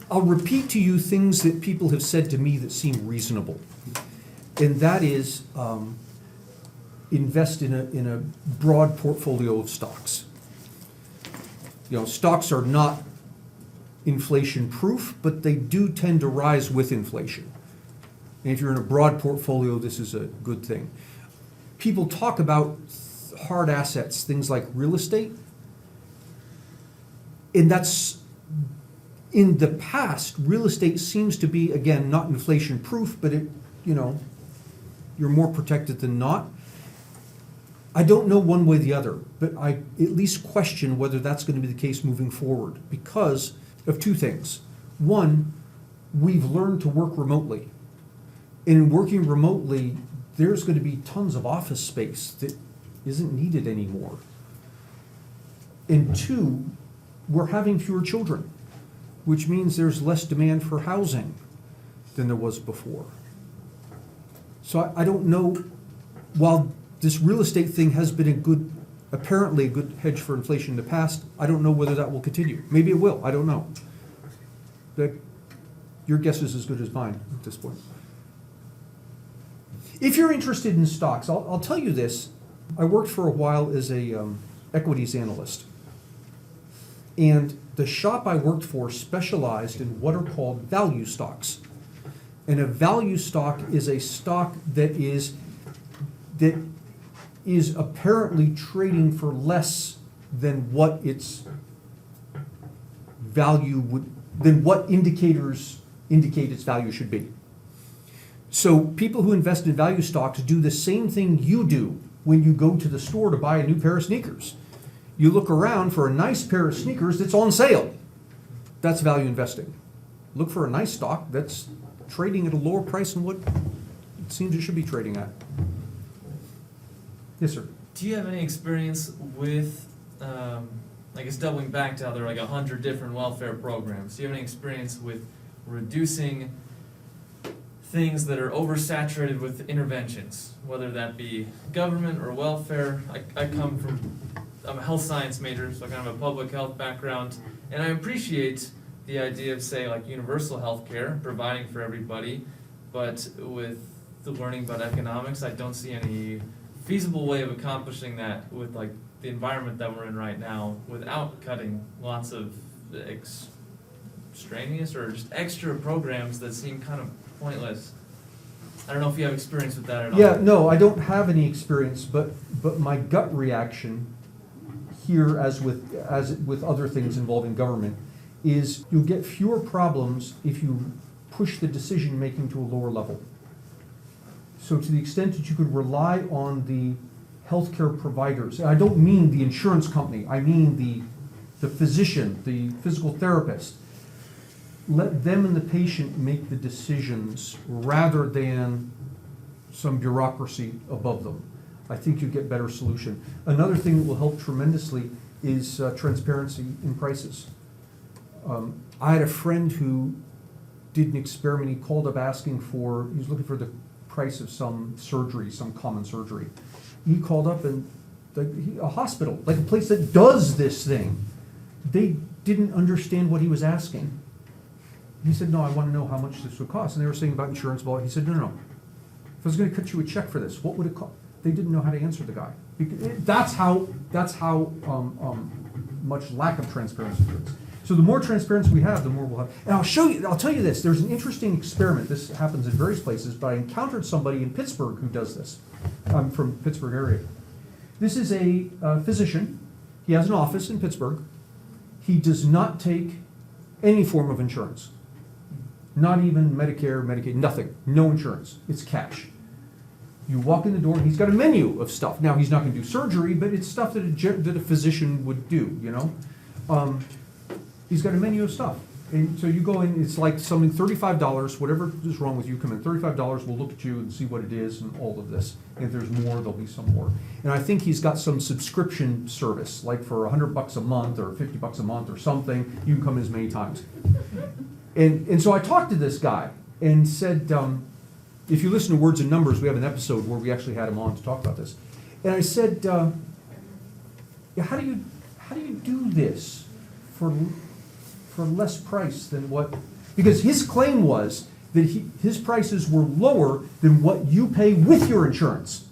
I'll repeat to you things that people have said to me that seem reasonable. And that is, invest in a broad portfolio of stocks. Stocks are not inflation proof, but they do tend to rise with inflation. And if you're in a broad portfolio, this is a good thing. People talk about hard assets, things like real estate. And that's, in the past, real estate seems to be, again, not inflation proof, but you're more protected than not. I don't know one way or the other, but I at least question whether that's going to be the case moving forward because of two things. One, we've learned to work remotely. In working remotely, there's going to be tons of office space that isn't needed anymore. And two, we're having fewer children, which means there's less demand for housing than there was before. So I don't know, while this real estate thing has been apparently a good hedge for inflation in the past, I don't know whether that will continue. Maybe it will, I don't know. But your guess is as good as mine at this point. If you're interested in stocks, I'll tell you this. I worked for a while as a equities analyst. And the shop I worked for specialized in what are called value stocks. And a value stock is a stock that is apparently trading for less than what its value than what indicators indicate its value should be. So people who invest in value stocks do the same thing you do when you go to the store to buy a new pair of sneakers. You look around for a nice pair of sneakers that's on sale. That's value investing. Look for a nice stock that's trading at a lower price than what it seems it should be trading at. Yes, sir. Do you have any experience with Like it's doubling back to how there are like 100 different welfare programs. Do you have any experience with reducing things that are oversaturated with interventions, whether that be government or welfare? I'm a health science major, so I kind of a public health background, and I appreciate the idea of, say, like universal health care, providing for everybody, but with the learning about economics, I don't see any feasible way of accomplishing that with like the environment that we're in right now without cutting lots of extraneous or just extra programs that seem kind of pointless. I don't know if you have experience with that at all. Yeah, no, I don't have any experience, but my gut reaction here, as with other things involving government, is you'll get fewer problems if you push the decision-making to a lower level. So to the extent that you could rely on the healthcare providers, and I don't mean the insurance company, I mean the physician, the physical therapist, let them and the patient make the decisions rather than some bureaucracy above them. I think you get better solution. Another thing that will help tremendously is transparency in prices. I had a friend who did an experiment. He called up asking for, he was looking for the price of some surgery, some common surgery. He called up and a hospital, like a place that does this thing, they didn't understand what he was asking. He said, no, I want to know how much this would cost. And they were saying about insurance, blah. He said, no. If I was going to cut you a check for this, what would it cost? They didn't know how to answer the guy. That's how much lack of transparency there is. So the more transparency we have, the more we'll have. And I'll tell you this, there's an interesting experiment. This happens in various places, but I encountered somebody in Pittsburgh who does this. I'm from Pittsburgh area. This is a physician. He has an office in Pittsburgh. He does not take any form of insurance. Not even Medicare, Medicaid, nothing. No insurance. It's cash. You walk in the door, and he's got a menu of stuff. Now, he's not going to do surgery, but it's stuff that a physician would do, you know? He's got a menu of stuff. And so you go in, it's like something $35, whatever is wrong with you, come in, $35, we'll look at you and see what it is and all of this. And if there's more, there'll be some more. And I think he's got some subscription service, like for $100 a month or $50 a month or something, you can come in as many times. And so I talked to this guy and said, if you listen to Words and Numbers, we have an episode where we actually had him on to talk about this. And I said, yeah, how do you do this for less price than what? Because his claim was that his prices were lower than what you pay with your insurance.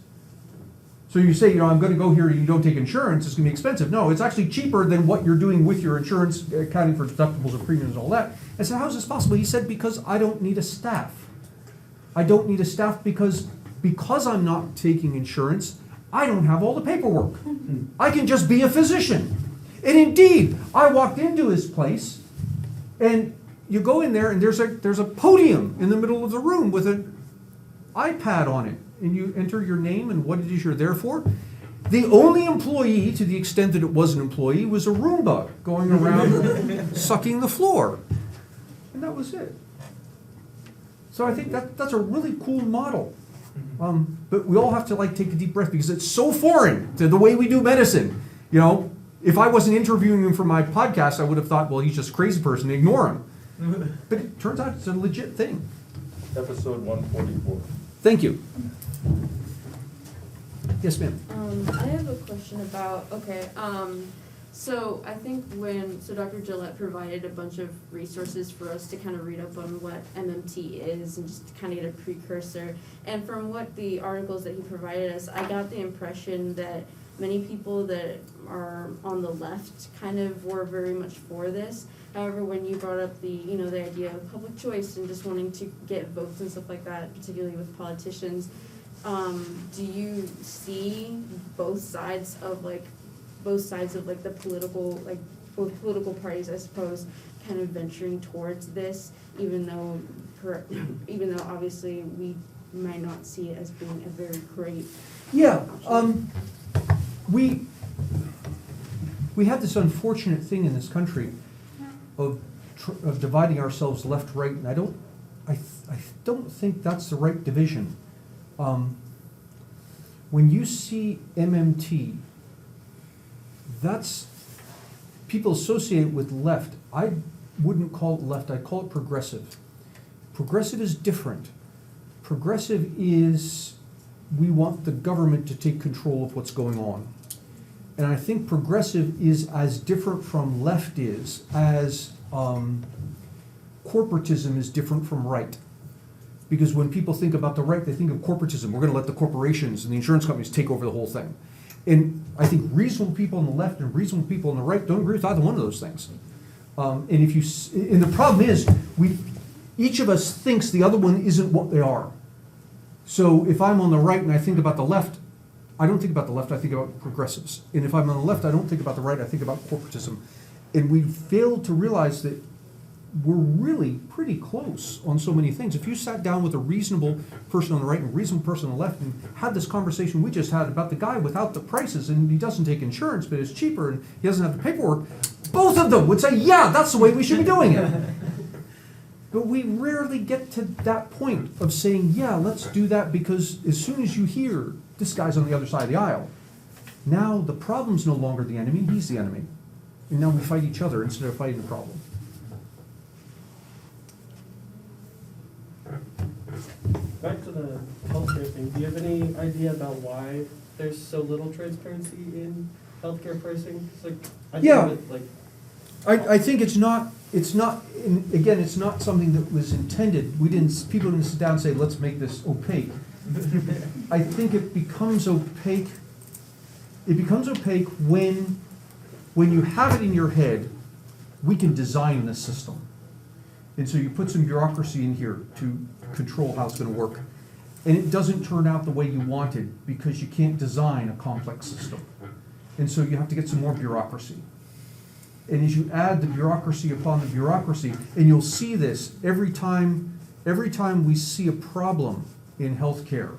So you say, you know, I'm going to go here and you don't take insurance, it's going to be expensive. No, it's actually cheaper than what you're doing with your insurance, accounting for deductibles and premiums and all that. I said, how is this possible? He said, because I don't need a staff. I don't need a staff because I'm not taking insurance, I don't have all the paperwork. I can just be a physician. And indeed, I walked into his place, and you go in there, and there's a podium in the middle of the room with an iPad on it, and you enter your name and what it is you're there for. The only employee, to the extent that it was an employee, was a Roomba going around sucking the floor. And that was it. So I think that's a really cool model. But we all have to take a deep breath because it's so foreign to the way we do medicine. You know, if I wasn't interviewing him for my podcast, I would have thought, well, he's just a crazy person, ignore him. But it turns out it's a legit thing. Episode 144. Thank you. Yes, ma'am. I have a question about, so I think so Dr. Gillette provided a bunch of resources for us to kind of read up on what MMT is and just to kind of get a precursor. And from what the articles that he provided us, I got the impression that many people that are on the left kind of were very much for this. However, when you brought up the idea of public choice and just wanting to get votes and stuff like that, particularly with politicians, do you see both sides of the political, both political parties, I suppose, kind of venturing towards this, even though obviously we might not see it as being a very great option? We have this unfortunate thing in this country of dividing ourselves left, right, and I don't think that's the right division. When you see MMT, that's people associate with left. I wouldn't call it left, I'd call it progressive. Progressive is different. Progressive is, we want the government to take control of what's going on. And I think progressive is as different from left is as corporatism is different from right. Because when people think about the right, they think of corporatism. We're gonna let the corporations and the insurance companies take over the whole thing. And I think reasonable people on the left and reasonable people on the right don't agree with either one of those things. And the problem is, each of us thinks the other one isn't what they are. So if I'm on the right and I think about the left, I don't think about the left, I think about progressives. And if I'm on the left, I don't think about the right, I think about corporatism. And we failed to realize that we're really pretty close on so many things. If you sat down with a reasonable person on the right and a reasonable person on the left and had this conversation we just had about the guy without the prices and he doesn't take insurance but it's cheaper and he doesn't have the paperwork, both of them would say, yeah, that's the way we should be doing it. But we rarely get to that point of saying, yeah, let's do that, because as soon as you hear this guy's on the other side of the aisle, now the problem's no longer the enemy, he's the enemy. And now we fight each other instead of fighting the problem. Back to the healthcare thing, do you have any idea about why there's so little transparency in healthcare pricing? It's like, I think Yeah. of it like, I think it's not, and again, it's not something that was intended. People didn't sit down and say, let's make this opaque. I think it becomes opaque when you have it in your head, we can design this system. And so you put some bureaucracy in here to control how it's gonna work. And it doesn't turn out the way you wanted because you can't design a complex system. And so you have to get some more bureaucracy. And as you add the bureaucracy upon the bureaucracy, and you'll see this every time we see a problem in healthcare,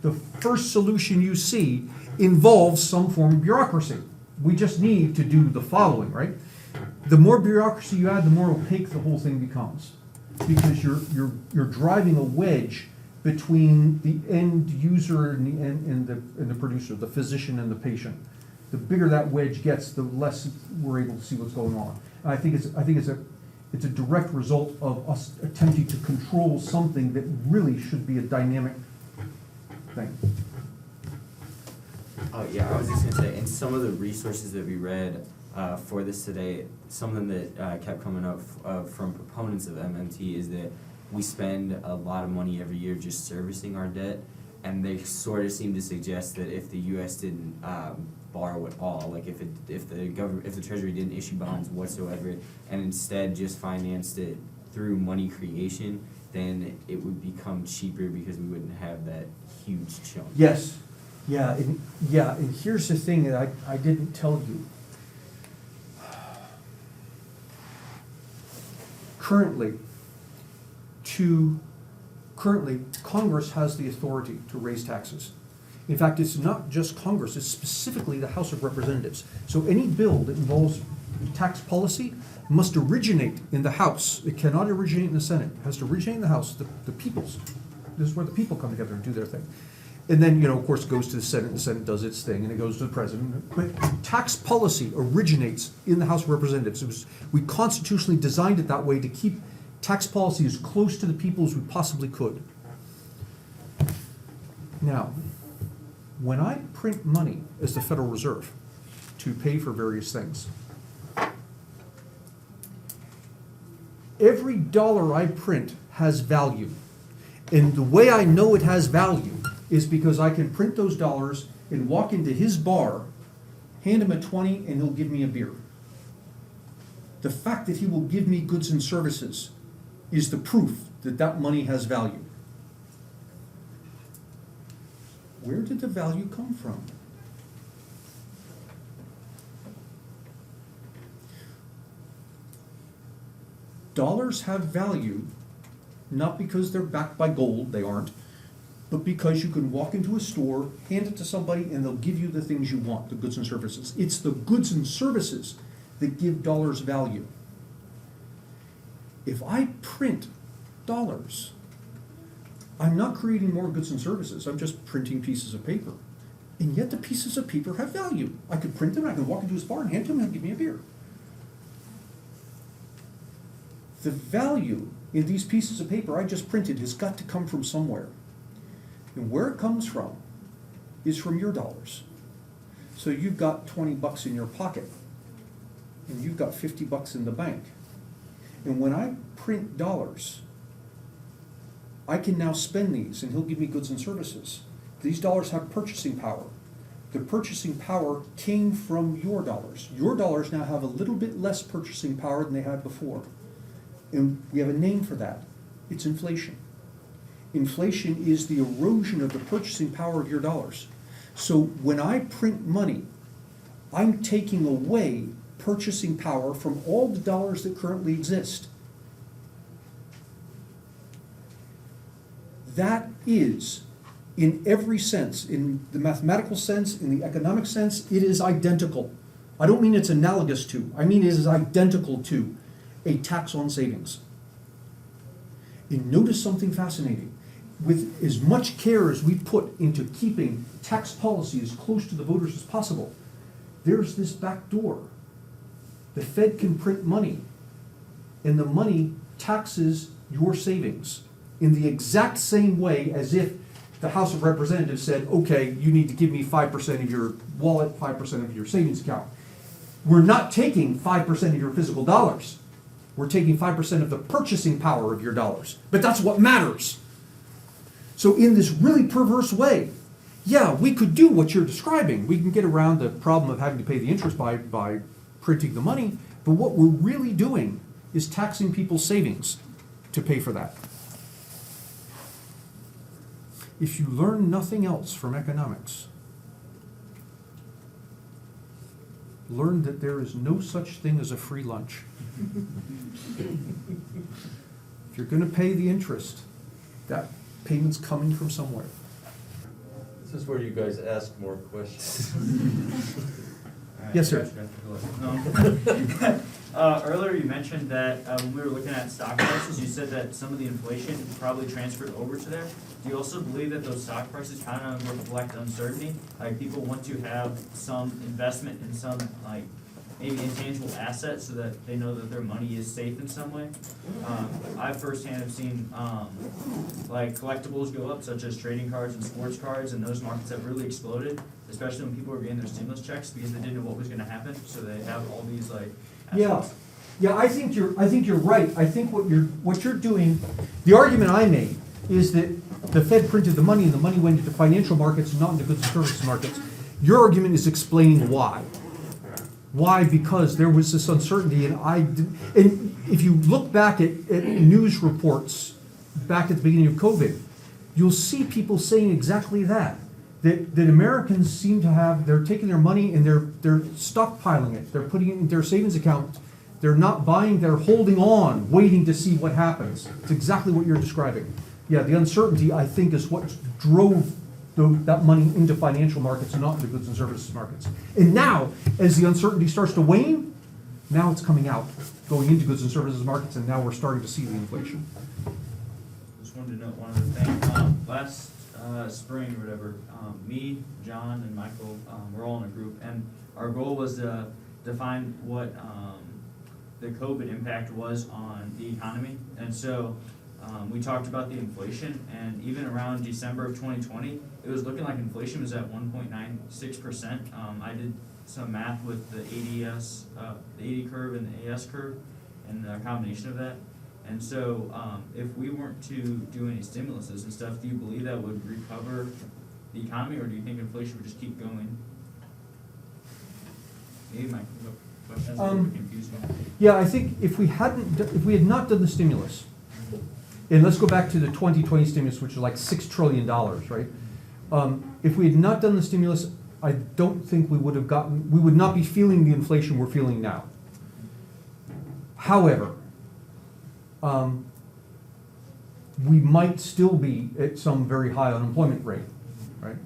the first solution you see involves some form of bureaucracy. We just need to do the following, right? The more bureaucracy you add, the more opaque the whole thing becomes. Because you're driving a wedge between the end user and the producer, the physician and the patient. The bigger that wedge gets, the less we're able to see what's going on. And I think it's a direct result of us attempting to control something that really should be a dynamic thing. Oh, yeah, I was just gonna say, in some of the resources that we read for this today, something that kept coming up from proponents of MMT is that we spend a lot of money every year just servicing our debt, and they sort of seem to suggest that if the U.S. didn't borrow at all, like if the Treasury didn't issue bonds whatsoever, and instead just financed it through money creation, then it would become cheaper because we wouldn't have that huge chunk. Yes, and here's the thing that I didn't tell you. Currently, Congress has the authority to raise taxes. In fact, it's not just Congress, it's specifically the House of Representatives. So any bill that involves tax policy must originate in the House. It cannot originate in the Senate. It has to originate in the House, the people's. This is where the people come together and do their thing. And then, of course, it goes to the Senate, and the Senate does its thing, and it goes to the President. But tax policy originates in the House of Representatives. We constitutionally designed it that way to keep tax policy as close to the people as we possibly could. Now, when I print money as the Federal Reserve to pay for various things, every dollar I print has value. And the way I know it has value is because I can print those dollars and walk into his bar, hand him a 20, and he'll give me a beer. The fact that he will give me goods and services is the proof that that money has value. Where did the value come from? Dollars have value not because they're backed by gold, they aren't, but because you can walk into a store, hand it to somebody, and they'll give you the things you want, the goods and services. It's the goods and services that give dollars value. If I print dollars, I'm not creating more goods and services, I'm just printing pieces of paper. And yet the pieces of paper have value. I could print them, I could walk into his bar and hand to him and he'll give me a beer. The value in these pieces of paper I just printed has got to come from somewhere. And where it comes from is from your dollars. So you've got $20 in your pocket, and you've got $50 in the bank. And when I print dollars, I can now spend these, and he'll give me goods and services. These dollars have purchasing power. The purchasing power came from your dollars. Your dollars now have a little bit less purchasing power than they had before. And we have a name for that. It's inflation. Inflation is the erosion of the purchasing power of your dollars. So when I print money, I'm taking away purchasing power from all the dollars that currently exist. That is, in every sense, in the mathematical sense, in the economic sense, it is identical. I don't mean it's analogous to, I mean it is identical to a tax on savings. And notice something fascinating. With as much care as we put into keeping tax policy as close to the voters as possible, there's this back door. The Fed can print money, and the money taxes your savings in the exact same way as if the House of Representatives said, okay, you need to give me 5% of your wallet, 5% of your savings account. We're not taking 5% of your physical dollars. We're taking 5% of the purchasing power of your dollars. But that's what matters. So in this really perverse way, yeah, we could do what you're describing. We can get around the problem of having to pay the interest by printing the money, but what we're really doing is taxing people's savings to pay for that. If you learn nothing else from economics, learn that there is no such thing as a free lunch. If you're going to pay the interest, that payment's coming from somewhere. This is where you guys ask more questions. Yes, sir. Earlier you mentioned that when we were looking at stock prices, you said that some of the inflation probably transferred over to there. Do you also believe that those stock prices kind of reflect uncertainty? Like people want to have some investment in some like maybe intangible assets so that they know that their money is safe in some way. I firsthand have seen like collectibles go up, such as trading cards and sports cards, and those markets have really exploded, especially when people are getting their stimulus checks because they didn't know what was going to happen. So they have all these like assets. Yeah, I think you're right. I think what you're doing, the argument I made is that the Fed printed the money and the money went into financial markets and not into goods and services markets. Your argument is explaining why. Why? Because there was this uncertainty, and if you look back at news reports back at the beginning of COVID, you'll see people saying exactly that Americans seem to have, they're taking their money and they're stockpiling it. They're putting it in their savings account. They're not buying, they're holding on, waiting to see what happens. It's exactly what you're describing. Yeah, the uncertainty, I think, is what drove that money into financial markets and not into goods and services markets. And now, as the uncertainty starts to wane, now it's coming out, going into goods and services markets, and now we're starting to see the inflation. Just wanted to note one other thing. Last spring or whatever, me, John, and Michael, we're all in a group, and our goal was to define what the COVID impact was on the economy. And so we talked about the inflation, and even around December of 2020, it was looking like inflation was at 1.96%. I did some math with the ADS, the AD curve and the AS curve, and a combination of that. And so if we weren't to do any stimuluses and stuff, do you believe that would recover the economy, or do you think inflation would just keep going? Maybe my question's a little confusing. Yeah, I think if we had not done the stimulus, and let's go back to the 2020 stimulus, which was like $6 trillion, right? If we had not done the stimulus, I don't think we would not be feeling the inflation we're feeling now. However, we might still be at some very high unemployment rate, right?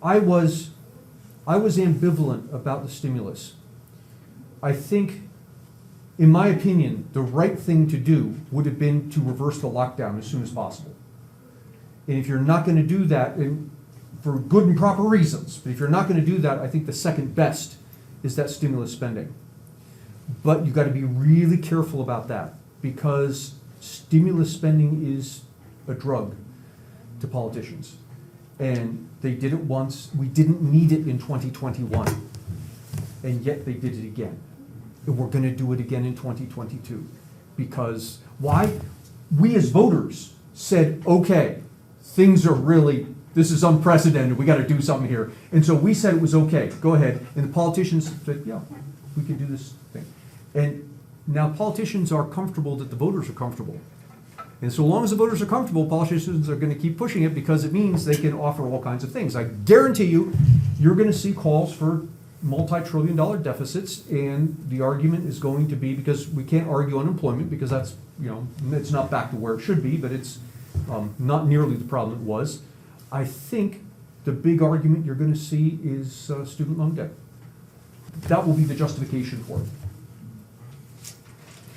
I was ambivalent about the stimulus. I think, in my opinion, the right thing to do would have been to reverse the lockdown as soon as possible. And if you're not going to do that, and for good and proper reasons, but if you're not going to do that, I think the second best is that stimulus spending. But you gotta be really careful about that, because stimulus spending is a drug to politicians. And they did it once, we didn't need it in 2021, and yet they did it again. And we're gonna do it again in 2022. Because, why? We as voters said, okay, things are really, this is unprecedented, we gotta do something here. And so we said it was okay, go ahead, and the politicians said, yeah, we can do this thing. And now politicians are comfortable that the voters are comfortable. And so long as the voters are comfortable, politicians are gonna keep pushing it, because it means they can offer all kinds of things. I guarantee you, you're gonna see calls for multi-trillion-dollar deficits, and the argument is going to be, because we can't argue unemployment, because that's, it's not back to where it should be, but it's not nearly the problem it was. I think the big argument you're gonna see is student loan debt. That will be the justification for it.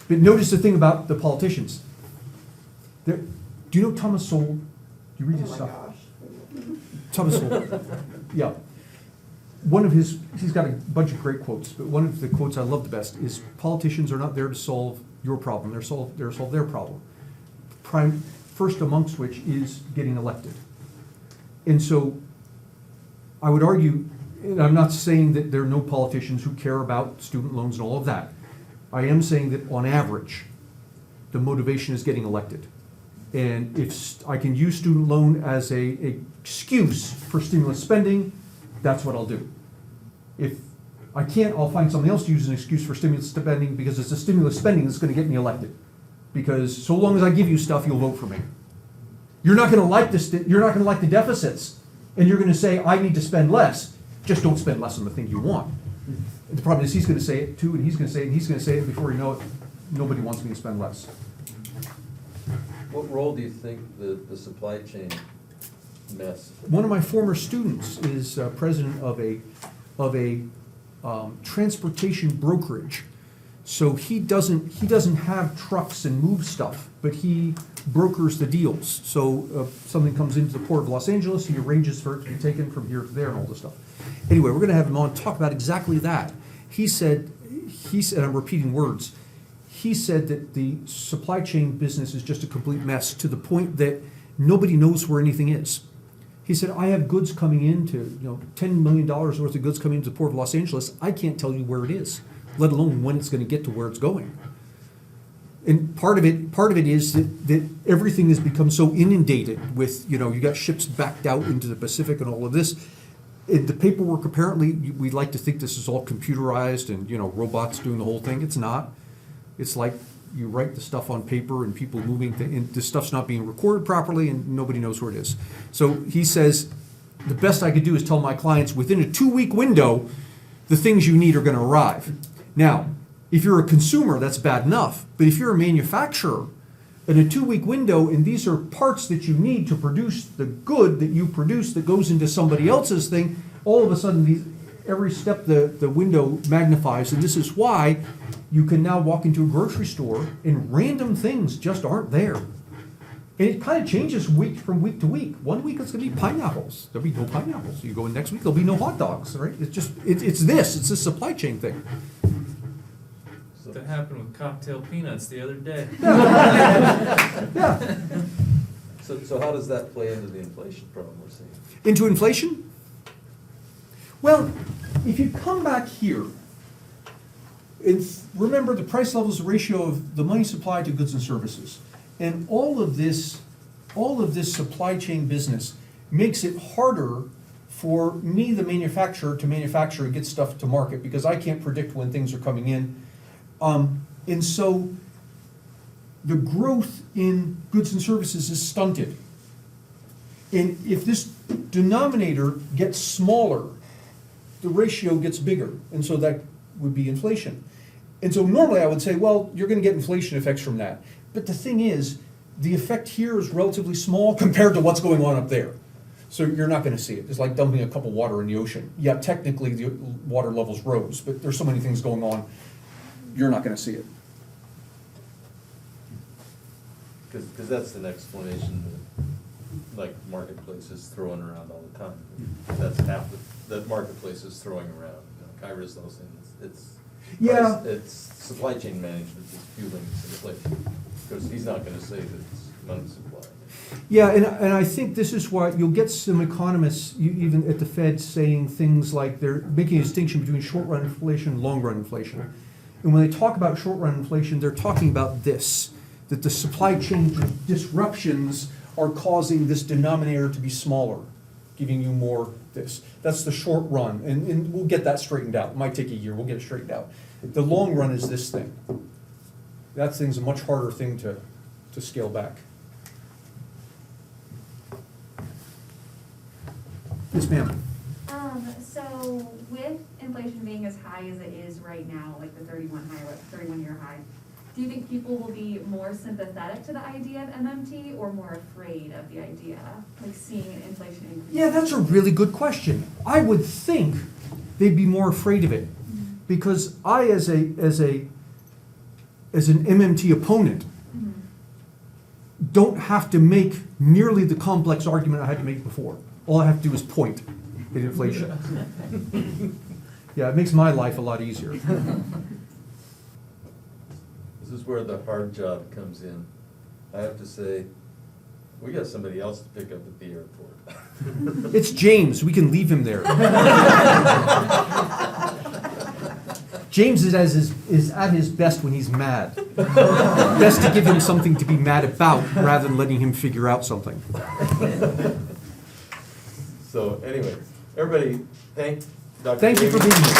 But notice the thing about the politicians. Do you know Thomas Sowell? Do you read his stuff? Thomas Sowell, yeah. He's got a bunch of great quotes, but one of the quotes I love the best is, politicians are not there to solve your problem, they're there to solve their problem. First amongst which is getting elected. And so I would argue, and I'm not saying that there are no politicians who care about student loans and all of that. I am saying that on average, the motivation is getting elected. And if I can use student loan as a excuse for stimulus spending, that's what I'll do. If I can't, I'll find something else to use as an excuse for stimulus spending, because it's the stimulus spending that's gonna get me elected. Because so long as I give you stuff, you'll vote for me. You're not gonna like this, you're not gonna like the deficits, and you're gonna say, I need to spend less. Just don't spend less on the thing you want. The problem is, he's gonna say it too, and he's gonna say it, and he's gonna say it, before you know it, nobody wants me to spend less. What role do you think the supply chain mess? One of my former students is president of a transportation brokerage. So he doesn't have trucks and move stuff, but he brokers the deals. So something comes into the Port of Los Angeles, he arranges for it to be taken from here to there and all this stuff. Anyway, we're gonna have him on to talk about exactly that. He said, I'm repeating words, he said that the supply chain business is just a complete mess, to the point that nobody knows where anything is. He said, I have goods coming into, $10 million worth of goods coming into the Port of Los Angeles. I can't tell you where it is, let alone when it's going to get to where it's going. And part of it is that everything has become so inundated with, you got ships backed out into the Pacific and all of this. The paperwork, apparently, we'd like to think this is all computerized and, robots doing the whole thing. It's not. It's like you write the stuff on paper and people moving, and the stuff's not being recorded properly and nobody knows where it is. So he says, the best I could do is tell my clients, within a 2-week window, the things you need are gonna arrive. Now, if you're a consumer, that's bad enough. But if you're a manufacturer, in a 2-week window, and these are parts that you need to produce the good that you produce that goes into somebody else's thing, all of a sudden, every step the window magnifies. And this is why you can now walk into a grocery store and random things just aren't there. And it kind of changes from week to week. 1 week it's going to be pineapples. There'll be no pineapples. You go in next week, there'll be no hot dogs, right? It's a supply chain thing. That happened with cocktail peanuts the other day. Yeah. So how does that play into the inflation problem we're seeing? Into inflation? Well, if you come back here, remember the price level is the ratio of the money supply to goods and services. And all of this supply chain business makes it harder for me, the manufacturer, to manufacture and get stuff to market, because I can't predict when things are coming in. And so the growth in goods and services is stunted. And if this denominator gets smaller, the ratio gets bigger, and so that would be inflation. And so normally I would say, well, you're going to get inflation effects from that. But the thing is, the effect here is relatively small compared to what's going on up there. So you're not going to see it. It's like dumping a cup of water in the ocean. Yeah, technically the water levels rose, but there's so many things going on, you're not going to see it. Because that's an explanation that, like, marketplace is throwing around all the time. That's half that marketplace is throwing around. Kyra's those things. Yeah. It's supply chain management that's fueling this inflation, because he's not gonna say that it's money supply. Yeah, and I think this is why you'll get some economists, even at the Fed, saying things like they're making a distinction between short-run inflation and long-run inflation. And when they talk about short-run inflation, they're talking about this, that the supply chain disruptions are causing this denominator to be smaller, giving you more this. That's the short run, and we'll get that straightened out. It might take a year, we'll get it straightened out. The long run is this thing. That thing's a much harder thing to scale back. Yes, ma'am. So with inflation being as high as it is right now, like the 31-year high, do you think people will be more sympathetic to the idea of MMT or more afraid of the idea, like seeing an inflation increase? Yeah, that's a really good question. I would think they'd be more afraid of it, because I, as an MMT opponent, don't have to make nearly the complex argument I had to make before. All I have to do is point at inflation. Yeah, it makes my life a lot easier. This is where the hard job comes in. I have to say, we got somebody else to pick up at the airport. It's James, we can leave him there. James is at his best when he's mad. Best to give him something to be mad about rather than letting him figure out something. So anyway, everybody, thank Dr. Thank you for Davies. being here.